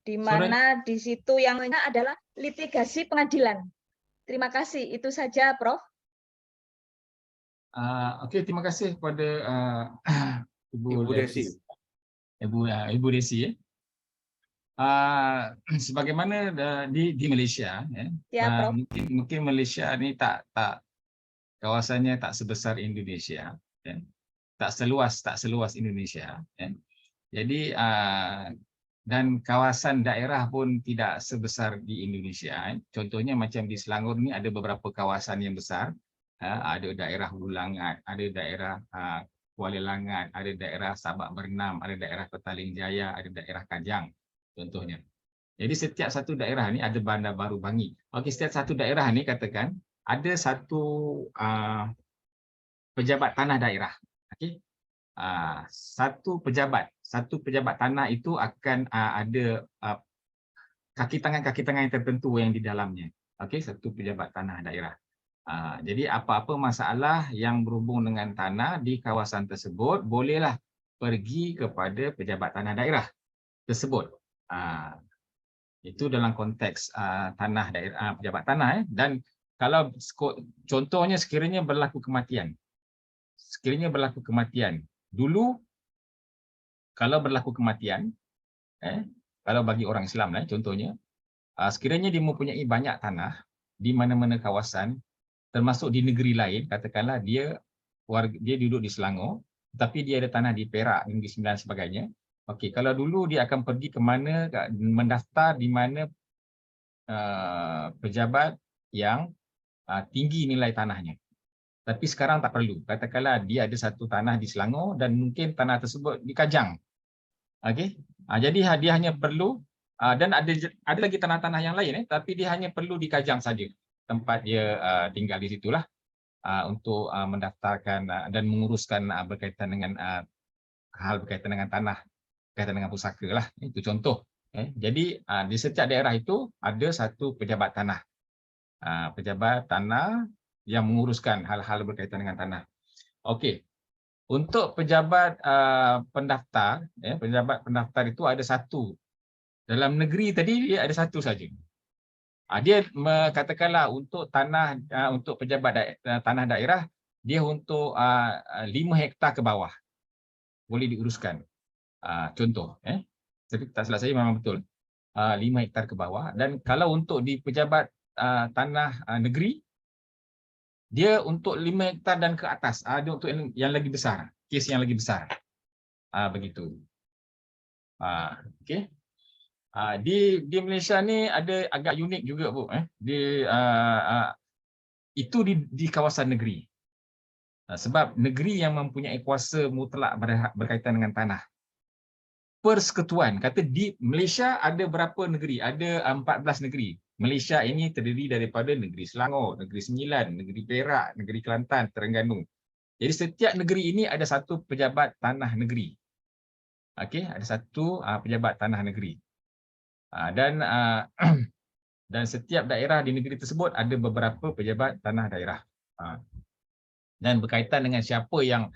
Di mana di situ yang adalah litigasi pengadilan. Terima kasih, itu saja, Prof. Okey, terima kasih kepada Ibu Desi. Ibu Desi. sebagaimana di Malaysia, Ya, Prof. mungkin Malaysia ni tak kawasannya tak sebesar Indonesia, ya. tak seluas Indonesia, ya. Jadi dan kawasan daerah pun tidak sebesar di Indonesia. Contohnya macam di Selangor ni ada beberapa kawasan yang besar, ada daerah Hulu Langat, ada daerah Kuala Langat, ada daerah Sabak Bernam, ada daerah Petaling Jaya, ada daerah Kajang contohnya. Jadi setiap satu daerah ni ada Bandar Baru Bangi. Okey, setiap satu daerah ni katakan ada satu pejabat tanah daerah. Okey. Satu pejabat tanah itu akan ada kaki tangan yang tertentu yang di dalamnya. Okey, satu pejabat tanah daerah. Jadi apa-apa masalah yang berhubung dengan tanah di kawasan tersebut bolehlah pergi kepada pejabat tanah daerah tersebut. Itu dalam konteks tanah daerah, pejabat tanah. Dan kalau contohnya sekiranya berlaku kematian. Dulu kalau berlaku kematian, kalau bagi orang Islam contohnya, sekiranya dia mempunyai banyak tanah di mana-mana kawasan, termasuk di negeri lain, katakanlah dia duduk di Selangor, tapi dia ada tanah di Perak, Negeri Sembilan dan sebagainya. Okey, kalau dulu dia akan pergi ke mana, mendaftar di mana pejabat yang tinggi nilai tanahnya. Tapi sekarang tak perlu. Katakanlah dia ada satu tanah di Selangor dan mungkin tanah tersebut di Kajang. Okey. Jadi dia hanya perlu dan ada lagi tanah-tanah yang lain tapi dia hanya perlu di Kajang saja. Tempat dia tinggal di situlah untuk mendaftarkan dan menguruskan berkaitan dengan hal berkaitan dengan tanah, berkaitan dengan pusaka lah. Itu contoh. Jadi di setiap daerah itu ada satu pejabat tanah. Pejabat tanah yang menguruskan hal-hal berkaitan dengan tanah. Okey. Untuk pejabat pendaftar, pejabat pendaftar itu ada satu. Dalam negeri tadi dia ada satu saja. Dia katakanlah untuk tanah untuk pejabat tanah daerah dia untuk 5 hektar ke bawah boleh diuruskan. Contoh, tapi tak salah saya memang betul. 5 hektar ke bawah. Dan kalau untuk di pejabat tanah negeri, dia untuk 5 hektar dan ke atas. Dia untuk yang lagi besar, kes yang lagi besar. Begitu. Okey. Di Malaysia ni ada agak unik juga Bu. Itu di kawasan negeri. Sebab negeri yang mempunyai kuasa mutlak berkaitan dengan tanah. Persekutuan, kata di Malaysia ada berapa negeri? Ada 14 negeri. Malaysia ini terdiri daripada negeri Selangor, negeri Sembilan, negeri Perak, negeri Kelantan, Terengganu. Jadi setiap negeri ini ada satu pejabat tanah negeri. Okey, ada satu pejabat tanah negeri. Dan setiap daerah di negeri tersebut ada beberapa pejabat tanah daerah. Dan berkaitan dengan siapa yang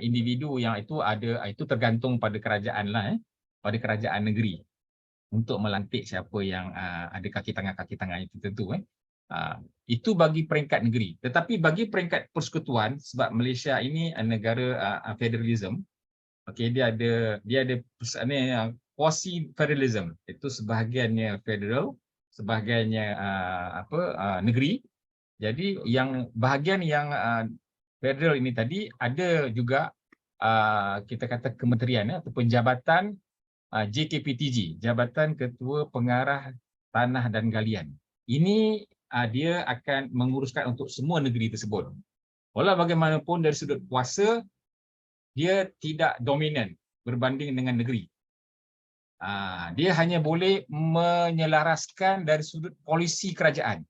individu yang itu ada, itu tergantung pada kerajaan lah, pada kerajaan negeri untuk melantik siapa yang ada kaki tangan itu tentu. Itu bagi peringkat negeri. Tetapi bagi peringkat persekutuan, sebab Malaysia ini negara federalism, okey, dia ada quasi federalism, itu sebahagiannya federal, sebahagiannya negeri. Jadi yang bahagian yang federal ini tadi ada juga kita kata kementerian ataupun jabatan JKPTG, Jabatan Ketua Pengarah Tanah dan Galian. Ini dia akan menguruskan untuk semua negeri tersebut. Walau bagaimanapun dari sudut kuasa, dia tidak dominan berbanding dengan negeri. Dia hanya boleh menyelaraskan dari sudut polisi kerajaan.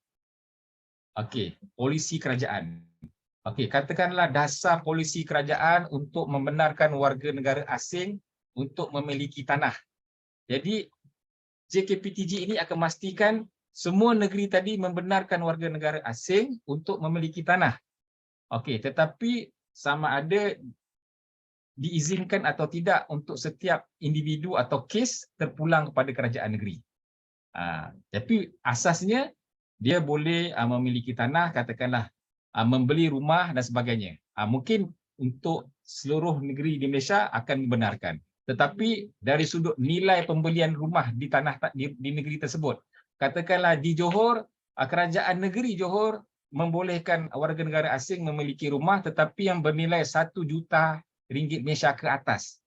Okey, polisi kerajaan. Okey, katakanlah dasar polisi kerajaan untuk membenarkan warga negara asing untuk memiliki tanah. Jadi JKPTG ini akan memastikan semua negeri tadi membenarkan warga negara asing untuk memiliki tanah. Okey, tetapi sama ada diizinkan atau tidak untuk setiap individu atau kes terpulang kepada kerajaan negeri. Tapi asasnya dia boleh memiliki tanah, katakanlah membeli rumah dan sebagainya. Mungkin untuk seluruh negeri di Malaysia akan dibenarkan. Tetapi dari sudut nilai pembelian rumah di di negeri tersebut, katakanlah di Johor, kerajaan negeri Johor membolehkan warga negara asing memiliki rumah tetapi yang bernilai 1 juta ringgit Malaysia ke atas.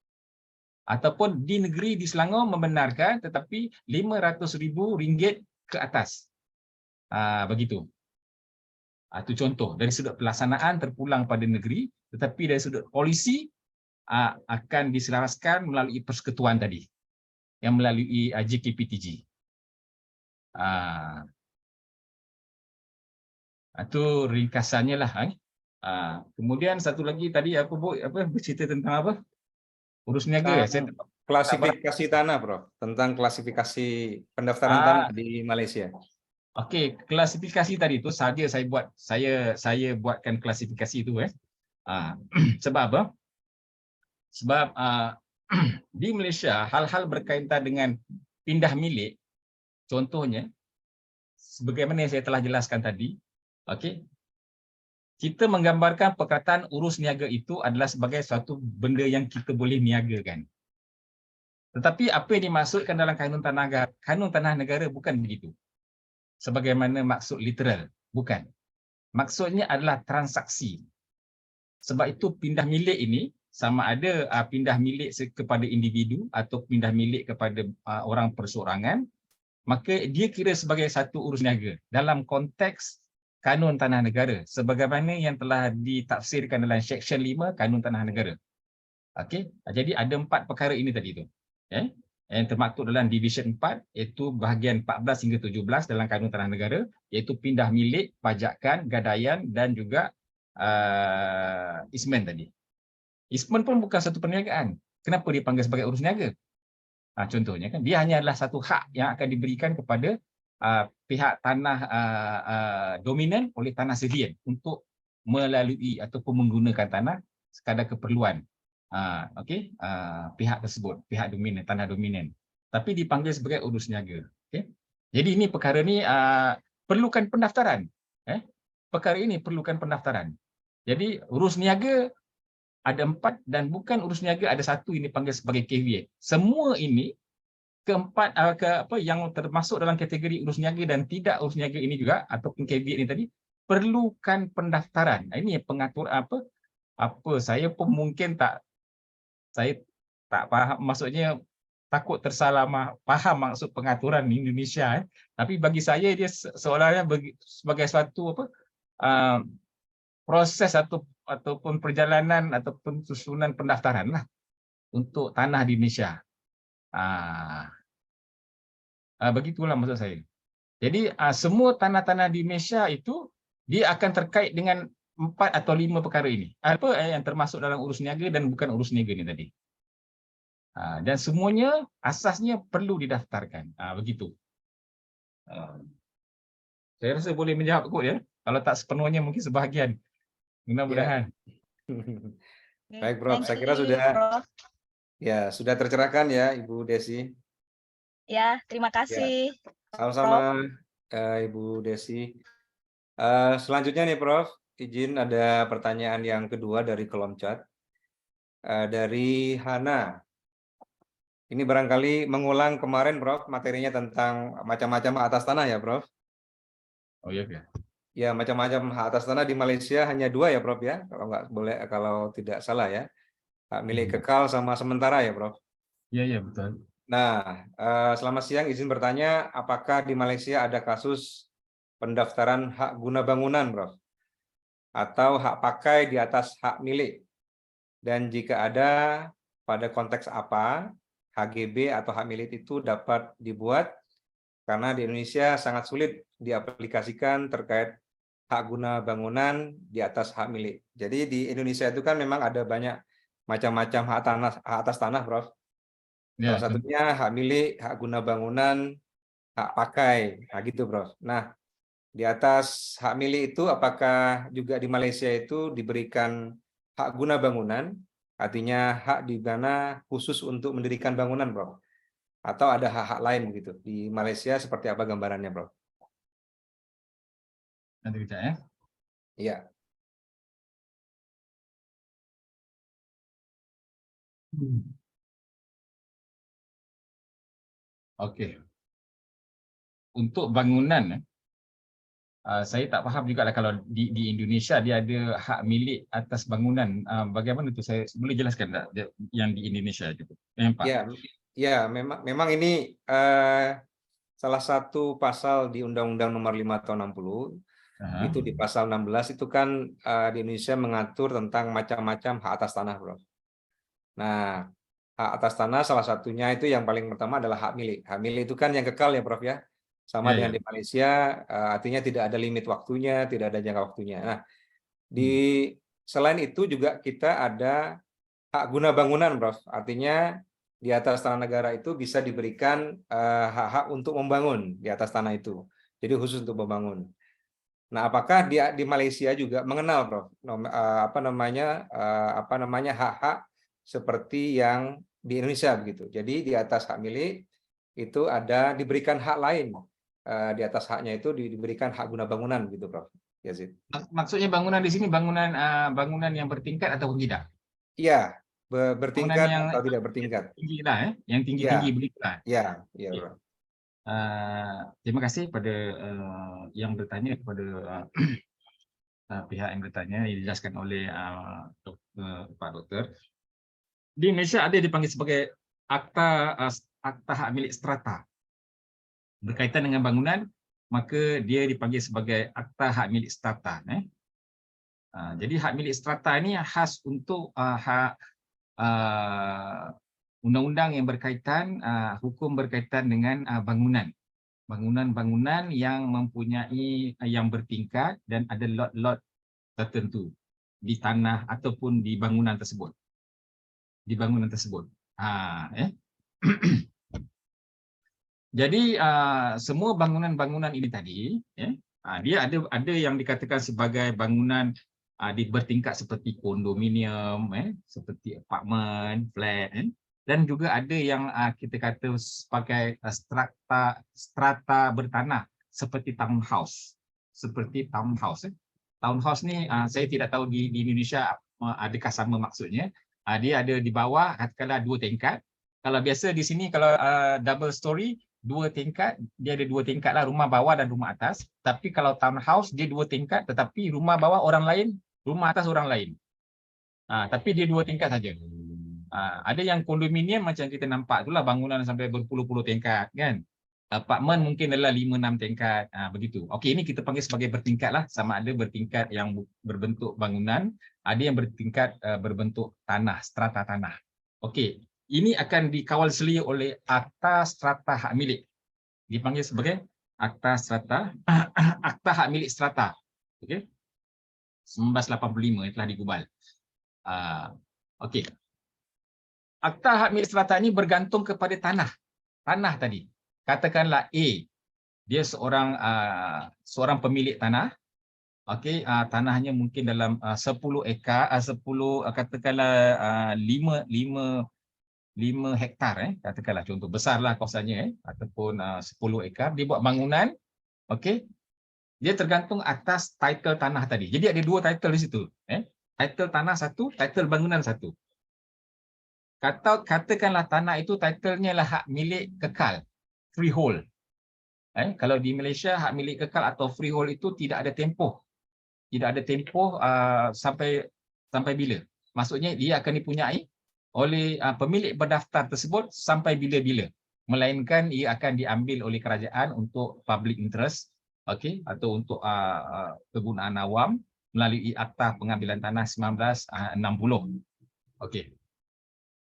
Ataupun di negeri di Selangor membenarkan tetapi 500,000 ringgit ke atas. Begitu. Itu contoh dari sudut pelaksanaan terpulang pada negeri, tetapi dari sudut polisi akan diselaraskan melalui persekutuan tadi, yang melalui JKPTG. Itu ringkasannya lah. Kemudian satu lagi tadi apa bercerita tentang apa? Urus niaga. Saya Klasifikasi tanah, Prof. Tentang klasifikasi pendaftaran tanah di Malaysia. Okey, klasifikasi tadi itu saja saya buatkan klasifikasi itu sebab apa? Sebab di Malaysia hal-hal berkaitan dengan pindah milik, contohnya sebagaimana yang saya telah jelaskan tadi, okey. Kita menggambarkan perkataan urus niaga itu adalah sebagai suatu benda yang kita boleh niagakan. Tetapi apa yang dimaksudkan dalam kanun tanah negara bukan begitu. Sebagaimana maksud literal, bukan. Maksudnya adalah transaksi. Sebab itu pindah milik ini sama ada pindah milik kepada individu atau pindah milik kepada orang perseorangan, maka dia kira sebagai satu urus niaga dalam konteks kanun tanah negara sebagaimana yang telah ditafsirkan dalam Seksyen 5 Kanun Tanah Negara. Okey, jadi ada 4 perkara ini tadi tu. Yang termaktub dalam Division 4 iaitu bahagian 14 hingga 17 dalam Kanun Tanah Negara, iaitu pindah milik, pajakan, gadaian dan juga ismen tadi. Ismen pun bukan satu perniagaan. Kenapa dipanggil sebagai urus niaga? Contohnya kan dia hanya adalah satu hak yang akan diberikan kepada pihak tanah dominan oleh tanah sedian untuk melalui ataupun menggunakan tanah sekadar keperluan pihak tersebut, pihak dominan, tanah dominan. Tapi dipanggil sebagai urus niaga. Jadi ini perkara ni perlukan pendaftaran. Perkara ini perlukan pendaftaran. Jadi urus niaga ada 4 dan bukan urus niaga ada 1 ini dipanggil sebagai caveat. Semua ini keempat yang termasuk dalam kategori urus niaga dan tidak urus niaga ini juga ataupun caveat ini tadi perlukan pendaftaran. Ini pengatur apa saya pun mungkin saya tak faham, maksudnya takut tersalah faham maksud pengaturan di Indonesia. Tapi bagi saya dia seolah-olah sebagai suatu proses ataupun perjalanan ataupun susunan pendaftaran lah untuk tanah di Indonesia. Begitulah maksud saya. Jadi semua tanah-tanah di Malaysia itu dia akan terkait dengan 4 atau 5 perkara ini. Apa yang termasuk dalam urus niaga dan bukan urus niaga ni tadi. Dan semuanya asasnya perlu didaftarkan. Begitu. Saya rasa boleh menjawab kot ya. Kalau tak sepenuhnya mungkin sebahagian. Mudah-mudahan. Baik, Prof. Saya kira sudah tercerahkan ya Ibu Desi. Ya, terima kasih. Sama-sama Ibu Desi. Selanjutnya nih Prof, izin ada pertanyaan yang kedua dari kolom chat. Dari Hana. Ini barangkali mengulang kemarin Prof, materinya tentang macam-macam hak atas tanah ya Prof? Oh iya ya. Ya, macam-macam hak atas tanah di Malaysia hanya 2 ya Prof ya, kalau tidak salah ya. Hak milik kekal sama sementara ya Prof? Iya betul. Nah, selamat siang, izin bertanya, apakah di Malaysia ada kasus pendaftaran hak guna bangunan, Prof? Atau hak pakai di atas hak milik? Dan jika ada, pada konteks apa HGB atau hak milik itu dapat dibuat? Karena di Indonesia sangat sulit diaplikasikan terkait hak guna bangunan di atas hak milik. Jadi di Indonesia itu kan memang ada banyak macam-macam hak atas tanah, Prof. Salah satunya hak milik, hak guna bangunan, hak pakai, gitu Prof. Nah, di atas hak milik itu apakah juga di Malaysia itu diberikan hak guna bangunan, artinya hak di mana khusus untuk mendirikan bangunan, Prof? Atau ada hak-hak lain begitu? Di Malaysia seperti apa gambarannya, Prof? Nanti kita ya. Iya. Okey. Untuk bangunan, saya tak faham jugalah kalau di Indonesia dia ada hak milik atas bangunan. Bagaimana tu, saya boleh jelaskan tak yang di Indonesia itu? Pak? Ya, ya, memang ini salah satu pasal di Undang-Undang Nomor 5 Tahun 60, Aha. itu di pasal 16 itu kan di Indonesia mengatur tentang macam-macam hak atas tanah, Bro. Nah, hak atas tanah salah satunya itu yang paling pertama adalah hak milik. Hak milik itu kan yang kekal ya, Prof ya. Sama Ya, dengan ya. di Malaysia, artinya tidak ada limit waktunya, tidak ada jangka waktunya. Nah, selain itu juga kita ada hak guna bangunan, Prof. Artinya di atas tanah negara itu bisa diberikan hak-hak untuk membangun di atas tanah itu. Jadi khusus untuk membangun. Nah, apakah di Malaysia juga mengenal, Prof, apa namanya hak-hak seperti yang di Indonesia begitu. Jadi di atas hak milik itu ada diberikan hak lain, di atas haknya itu diberikan hak guna bangunan gitu, Prof. Yazid. Maksudnya bangunan di sini bangunan yang bertingkat ataupun tidak? Iya, Bangunan bertingkat yang atau tidak bertingkat. tinggi lah, yang tinggi-tinggi Iya, begitulah. iya, iya, Okey. Bro. Terima kasih pada yang bertanya, kepada pihak yang bertanya, yang dijelaskan oleh Pak Doktor. Di Malaysia ada dipanggil sebagai akta hak milik strata. Berkaitan dengan bangunan, maka dia dipanggil sebagai akta hak milik strata. Jadi hak milik strata ini khas untuk hak undang-undang yang berkaitan, hukum berkaitan dengan bangunan. Bangunan-bangunan yang mempunyai yang bertingkat dan ada lot-lot tertentu di tanah ataupun di bangunan tersebut. Di bangunan tersebut. Jadi semua bangunan-bangunan ini tadi, dia ada yang dikatakan sebagai bangunan bertingkat seperti kondominium, seperti apartmen, flat, dan juga ada yang kita kata sebagai strata bertanah seperti townhouse. Seperti townhouse. Townhouse ni saya tidak tahu di Indonesia adakah sama maksudnya. Dia ada di bawah, katakanlah 2 tingkat. Kalau biasa di sini kalau double story, 2 tingkat, dia ada 2 tingkat lah, rumah bawah dan rumah atas. Tapi kalau townhouse dia 2 tingkat, tetapi rumah bawah orang lain, rumah atas orang lain. Tapi dia 2 tingkat saja. Ada yang kondominium macam kita nampak itulah, bangunan sampai berpuluh-puluh tingkat kan. Apartmen mungkin adalah 5-6 tingkat, begitu. Okey, ini kita panggil sebagai bertingkat lah, sama ada bertingkat yang berbentuk bangunan, ada yang bertingkat berbentuk tanah, strata tanah. Okey, ini akan dikawal selia oleh akta strata hak milik. Dipanggil sebagai akta strata, akta hak milik strata. Okey. 1985 telah digubal. Okey. Akta hak milik strata ini bergantung kepada tanah. Tanah tadi. Katakanlah A, dia seorang pemilik tanah. Okey, tanahnya mungkin dalam 10 ekar, 10 katakanlah 5 hektar, katakanlah contoh besarlah kawasannya, ataupun 10 ekar, dia buat bangunan. Okey, dia tergantung atas title tanah tadi. Jadi ada 2 title di situ, title tanah satu, title bangunan satu. Katakanlah tanah itu titlenya lah hak milik kekal, freehold. Kalau di Malaysia hak milik kekal atau freehold itu tidak ada tempoh. Tidak ada tempoh sampai bila. Maksudnya dia akan dipunyai oleh pemilik berdaftar tersebut sampai bila-bila. Melainkan ia akan diambil oleh kerajaan untuk public interest, okey, atau untuk kegunaan awam melalui Akta Pengambilan Tanah 1960. Okey.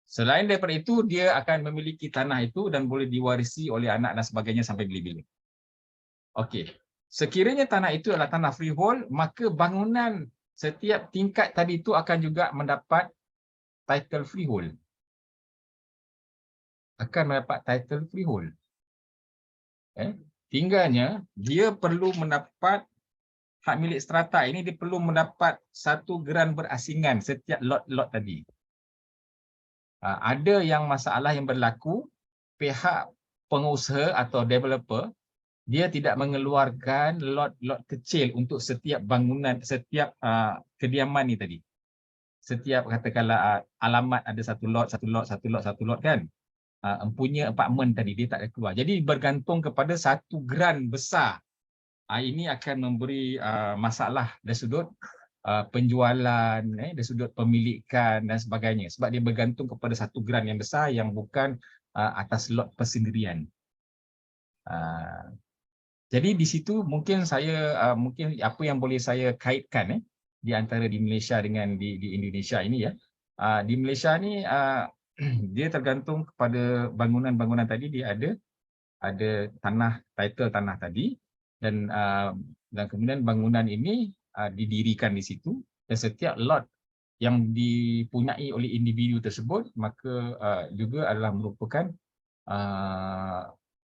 Selain daripada itu, dia akan memiliki tanah itu dan boleh diwarisi oleh anak dan sebagainya sampai bila-bila. Okey. Sekiranya tanah itu adalah tanah freehold, maka bangunan setiap tingkat tadi itu akan juga mendapat title freehold. Akan mendapat title freehold. Tinggalnya, dia perlu mendapat hak milik strata ini, dia perlu mendapat 1 geran berasingan setiap lot-lot tadi. Ada yang masalah yang berlaku, pihak pengusaha atau developer, dia tidak mengeluarkan lot-lot kecil untuk setiap bangunan, setiap kediaman ni tadi. Setiap katakanlah alamat ada 1 lot kan. empunya apartmen tadi, dia tak ada keluar. Jadi bergantung kepada satu geran besar. Ini akan memberi masalah dari sudut penjualan, dari sudut pemilikan dan sebagainya. Sebab dia bergantung kepada satu geran yang besar yang bukan atas lot persendirian. Jadi di situ mungkin saya mungkin apa yang boleh saya kaitkan di antara di Malaysia dengan di Indonesia ini ya. Di Malaysia ni dia tergantung kepada bangunan-bangunan tadi, dia ada tanah, title tanah tadi, dan kemudian bangunan ini didirikan di situ, dan setiap lot yang dipunyai oleh individu tersebut maka juga adalah merupakan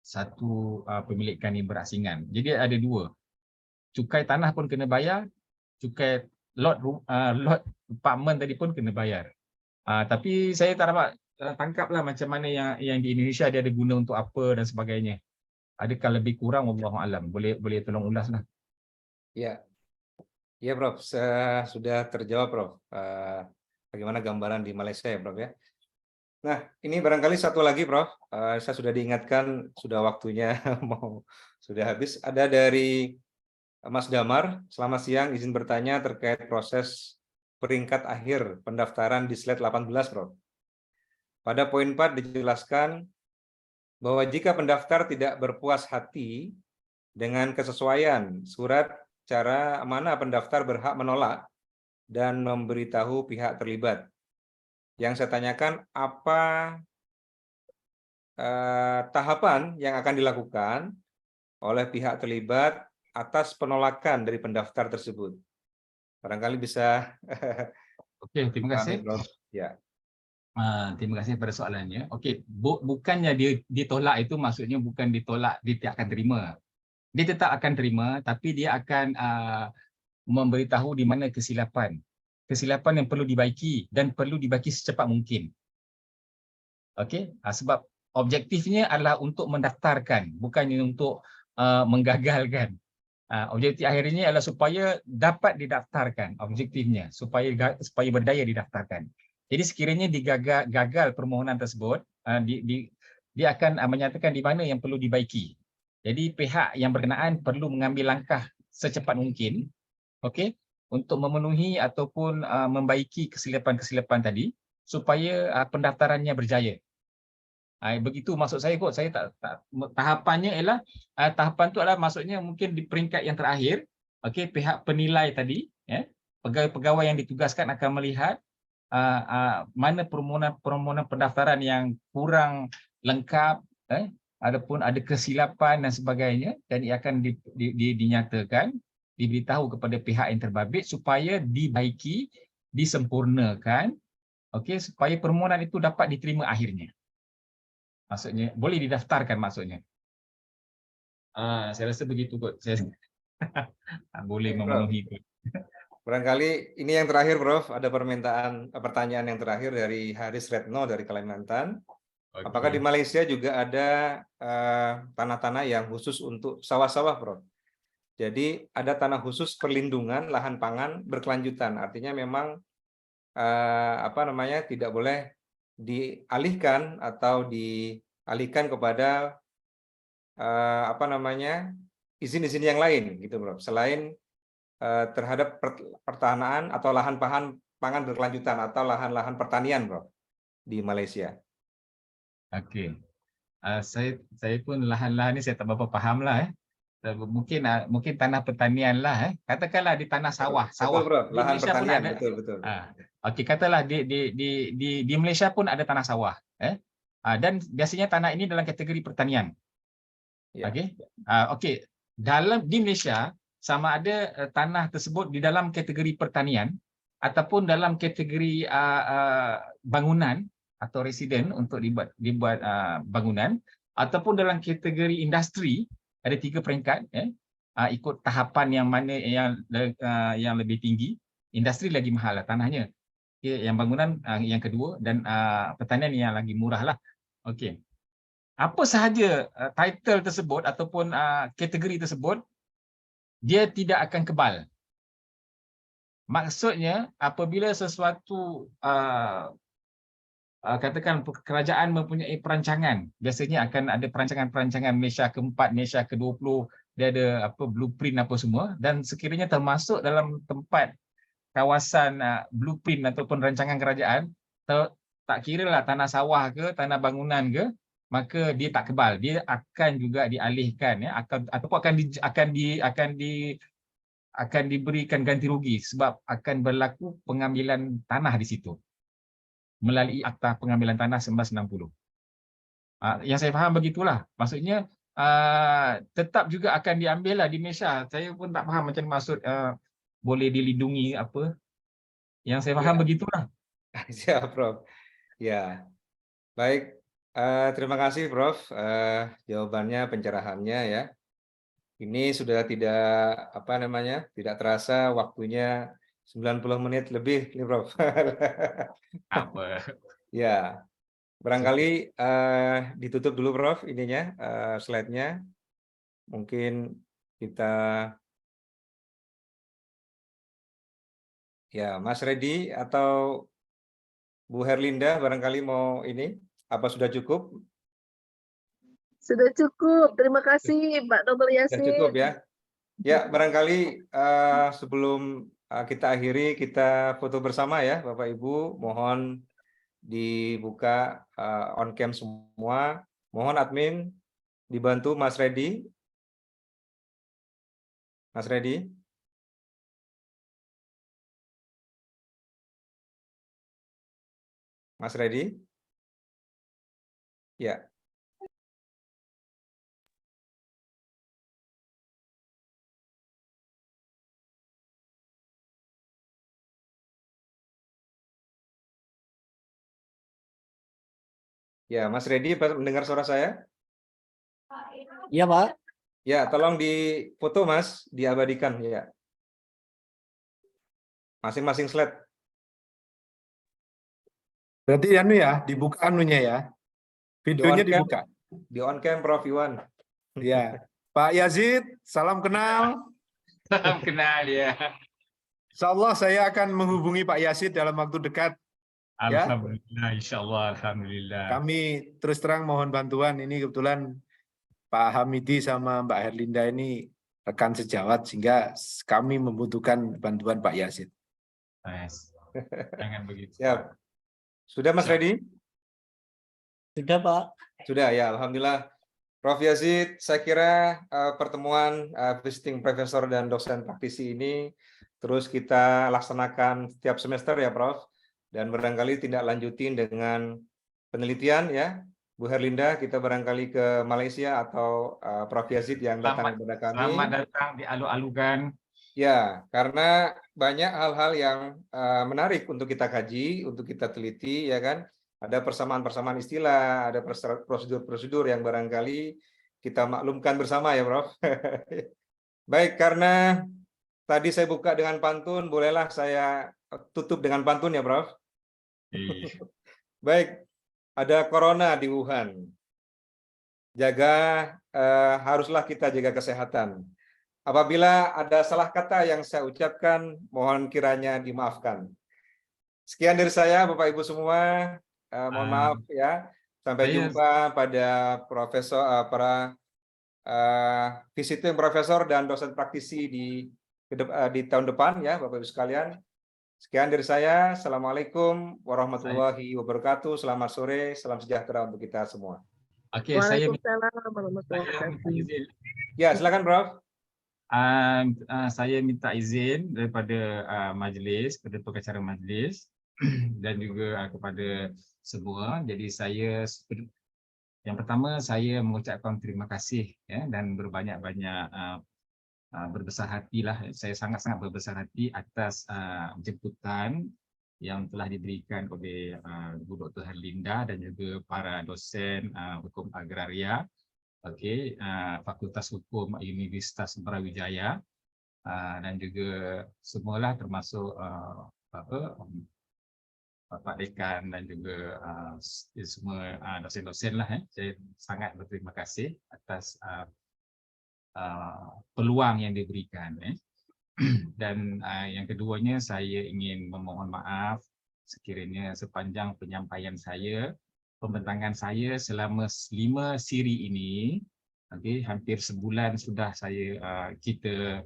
satu pemilikan yang berasingan. Jadi ada dua. Cukai tanah pun kena bayar, cukai lot apartmen tadi pun kena bayar. Tapi saya tak dapat tangkaplah macam mana yang di Indonesia dia ada guna untuk apa dan sebagainya. Adakah lebih kurang, wallahu alam. Boleh tolong ulaslah. Ya, ya Prof, sudah terjawab Prof. Bagaimana gambaran di Malaysia ya Prof ya. Nah, ini barangkali satu lagi Prof, saya sudah diingatkan sudah waktunya sudah habis. Ada dari Mas Damar, selamat siang, izin bertanya terkait proses peringkat akhir pendaftaran di slide 18 Prof. Pada poin 4 dijelaskan bahwa jika pendaftar tidak berpuas hati dengan kesesuaian surat cara mana pendaftar berhak menolak dan memberitahu pihak terlibat. Yang saya tanyakan, apa tahapan yang akan dilakukan oleh pihak terlibat atas penolakan dari pendaftar tersebut? Barangkali bisa. Okey, terima kasih. Ya. Terima kasih pada soalannya. Okey, bukannya dia ditolak itu maksudnya bukan ditolak, dia tidak akan terima. Dia tetap akan terima, tapi dia akan memberitahu di mana kesilapan. Kesilapan yang perlu dibaiki dan perlu dibaiki secepat mungkin. Okey, sebab objektifnya adalah untuk mendaftarkan, bukannya untuk menggagalkan. Objektif akhirnya adalah supaya dapat didaftarkan, objektifnya supaya berdaya didaftarkan. Jadi sekiranya gagal permohonan tersebut, dia akan menyatakan di mana yang perlu dibaiki. Jadi pihak yang berkenaan perlu mengambil langkah secepat mungkin, okey, untuk memenuhi ataupun membaiki kesilapan-kesilapan tadi supaya pendaftarannya berjaya. Begitu maksud saya kot. Saya tahapannya ialah tahapan tu adalah maksudnya mungkin di peringkat yang terakhir, okey, pihak penilai tadi, pegawai-pegawai yang ditugaskan akan melihat mana permohonan pendaftaran yang kurang lengkap, ataupun ada kesilapan dan sebagainya, dan ia akan dinyatakan, diberitahu kepada pihak yang terbabit supaya dibaiki, disempurnakan, okey, supaya permohonan itu dapat diterima akhirnya. Maksudnya boleh didaftarkan maksudnya. Saya rasa begitu kot. Saya boleh memenuhi itu. Barangkali ini yang terakhir Prof, ada pertanyaan yang terakhir dari Haris Retno dari Kalimantan. Okay. Apakah di Malaysia juga ada tanah-tanah yang khusus untuk sawah-sawah Prof? Jadi ada tanah khusus perlindungan lahan pangan berkelanjutan. Artinya memang tidak boleh dialihkan atau dialihkan kepada izin-izin yang lain gitu Prof. Selain terhadap pertahanan atau lahan pangan berkelanjutan atau lahan-lahan pertanian Prof di Malaysia. Okey. Saya pun lahan-lahan ni saya tak berapa fahamlah. Mungkin tanah pertanian lah. Katakanlah di tanah sawah. Betul, Bro. Di Lahan Malaysia pertanian, pun ada. betul. Okey, katalah di Malaysia pun ada tanah sawah. Dan biasanya tanah ini dalam kategori pertanian. Ya. Okey. Di Malaysia sama ada tanah tersebut di dalam kategori pertanian ataupun dalam kategori bangunan atau residen untuk dibuat bangunan, ataupun dalam kategori industri. Ada 3 peringkat, ikut tahapan yang mana yang lebih tinggi. Industri lagi mahal lah tanahnya. Okay, yang bangunan yang kedua, dan pertanian yang lagi murah lah. Okey. Apa sahaja title tersebut ataupun kategori tersebut, dia tidak akan kebal. Maksudnya apabila sesuatu katakan kerajaan mempunyai perancangan. Biasanya akan ada perancangan-perancangan Malaysia ke-4, Malaysia ke-20, dia ada apa blueprint apa semua, dan sekiranya termasuk dalam tempat kawasan blueprint ataupun rancangan kerajaan, tak kira lah tanah sawah ke, tanah bangunan ke, maka dia tak kebal. Dia akan juga dialihkan, ya, ataupun akan diberikan ganti rugi sebab akan berlaku pengambilan tanah di situ melalui Akta Pengambilan Tanah 1960. Yang saya faham begitulah. Maksudnya tetap juga akan diambil lah di Malaysia. Saya pun tak faham macam maksud boleh dilindungi apa. Yang saya faham begitulah. Siap, Prof. Ya, baik. Terima kasih, Prof. Jawabannya, pencerahannya ya. Ini sudah tidak terasa waktunya 90 menit lebih, nih, Prof. Apa? Ya, barangkali ditutup dulu, Prof, ininya slide-nya. Mungkin kita ya, Mas Reddy atau Bu Herlinda barangkali mau ini, apa sudah cukup? Sudah cukup. Terima kasih Pak Dr. Sudah Yasin. cukup ya. Ya, barangkali sebelum kita akhiri, kita foto bersama ya, Bapak Ibu. Mohon dibuka on cam semua. Mohon admin dibantu Mas Reddy. Mas Reddy. Mas Reddy. Ya. Ya, Mas Reddy mendengar suara saya? Iya, Pak. Ya, tolong difoto, Mas, diabadikan ya. Masing-masing slide. Berarti anu ya, dibuka anunya ya. Videonya Di on cam. dibuka. Di on cam, Prof Iwan. Ya. Pak Yazid, salam kenal. Salam kenal ya. Insyaallah saya akan menghubungi Pak Yazid dalam waktu dekat. Ya. Alhamdulillah, insyaallah, alhamdulillah. Kami terus terang mohon bantuan. Ini kebetulan Pak Hamidi sama Mbak Herlinda ini rekan sejawat sehingga kami membutuhkan bantuan Pak Yazid. Nice. Jangan begitu. Siap. Sudah, Mas Reddy? Sudah, Pak. Sudah ya, alhamdulillah. Prof Yazid, saya kira pertemuan visiting professor dan dosen praktisi ini terus kita laksanakan setiap semester ya, Prof. Dan barangkali tidak lanjutin dengan penelitian ya. Bu Herlinda, kita barangkali ke Malaysia atau Prof Yazid yang datang kepada kami. Selamat datang di Alu-Alukan. Ya, karena banyak hal-hal yang menarik untuk kita kaji, untuk kita teliti, ya kan? Ada persamaan-persamaan istilah, ada prosedur-prosedur yang barangkali kita maklumkan bersama ya, Prof. Baik, karena tadi saya buka dengan pantun, bolehlah saya tutup dengan pantun ya, Prof. Baik, ada corona di Wuhan. Haruslah kita jaga kesehatan. Apabila ada salah kata yang saya ucapkan, mohon kiranya dimaafkan. Sekian dari saya, Bapak Ibu semua. Mohon maaf ya. Sampai jumpa pada para visiting profesor dan dosen praktisi di tahun depan ya, Bapak Ibu sekalian. Sekian dari saya. Assalamualaikum warahmatullahi wabarakatuh. Selamat sore, salam sejahtera untuk kita semua. Oke, saya Ya, silakan, Prof. Saya minta izin daripada majlis, kepada pengacara majlis dan juga kepada semua. Jadi yang pertama saya mengucapkan terima kasih ya, dan berbanyak-banyak berbesar hatilah. Saya sangat-sangat berbesar hati atas jemputan yang telah diberikan oleh Bu Dr. Herlinda dan juga para dosen hukum agraria. Okey, Fakultas Hukum Universitas Brawijaya dan juga semualah termasuk Bapak Dekan dan juga semua dosen-dosen lah. Saya sangat berterima kasih atas peluang yang diberikan. Dan yang keduanya saya ingin memohon maaf sekiranya sepanjang penyampaian saya, pembentangan saya selama 5 siri ini, okey, hampir sebulan sudah kita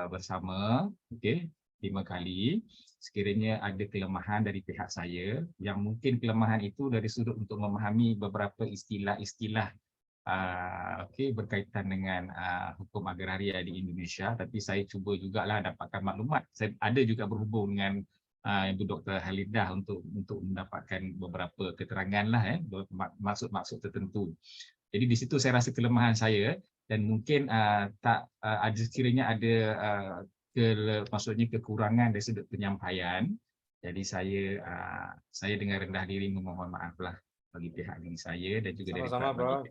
bersama, okey, 5 kali. Sekiranya ada kelemahan dari pihak saya, yang mungkin kelemahan itu dari sudut untuk memahami beberapa istilah-istilah berkaitan dengan hukum agraria di Indonesia, tapi saya cuba jugalah dapatkan maklumat. Saya ada juga berhubung dengan Ibu Dr. Halidah untuk mendapatkan beberapa keterangan lah, maksud-maksud tertentu. Jadi di situ saya rasa kelemahan saya, dan mungkin ada sekiranya ada maksudnya kekurangan dari sudut penyampaian. Jadi saya dengan rendah diri memohon maaflah bagi pihak diri saya dan juga dari Sama-sama, Prof.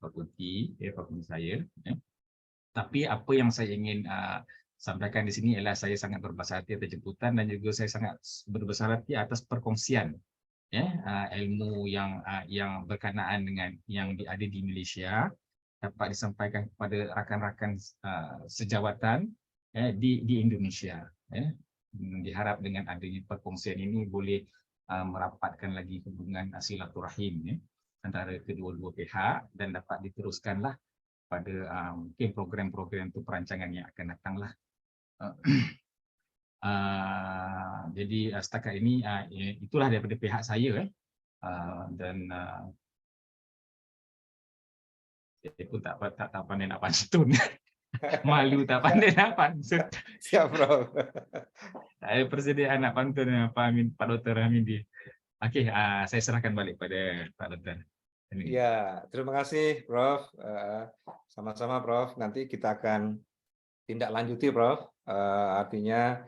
fakulti saya. Tapi apa yang saya ingin sampaikan di sini ialah saya sangat berbesar hati atas jemputan dan juga saya sangat berbesar hati atas perkongsian ilmu yang berkenaan dengan yang ada di Malaysia dapat disampaikan kepada rakan-rakan sejawatan di Indonesia. Diharap dengan adanya perkongsian ini boleh merapatkan lagi hubungan silaturahim antara kedua-dua pihak dan dapat diteruskanlah pada mungkin program-program untuk perancangan yang akan datanglah. Jadi setakat ini itulah daripada pihak saya dan saya pun tak pandai nak pantun. Malu tak pandai nak pantun. Siap, Prof. Saya persediaan nak pantun Pak Dr. Hamidi. Okey, saya serahkan balik pada Pak Dr. Ya, terima kasih, Prof. Sama-sama, Prof. Nanti kita akan tindak lanjuti, Prof. Artinya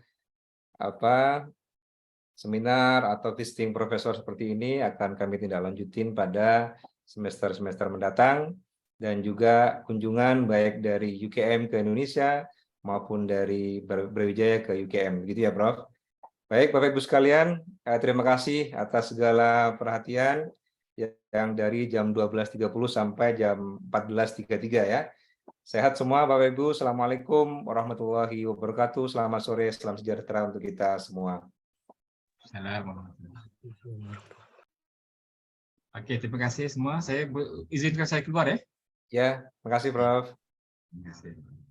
seminar atau visiting profesor seperti ini akan kami tindak lanjutin pada semester-semester mendatang dan juga kunjungan baik dari UKM ke Indonesia maupun dari Brawijaya ke UKM, gitu ya, Prof. Baik, Bapak Ibu sekalian, terima kasih atas segala perhatian yang dari jam 12.30 sampai jam 14.33 ya. Sehat semua Bapak Ibu. Assalamualaikum warahmatullahi wabarakatuh. Selamat sore, salam sejahtera untuk kita semua. Assalamualaikum. Okey, terima kasih semua. Saya izinkan saya keluar ya. Ya, terima kasih Prof. Terima kasih.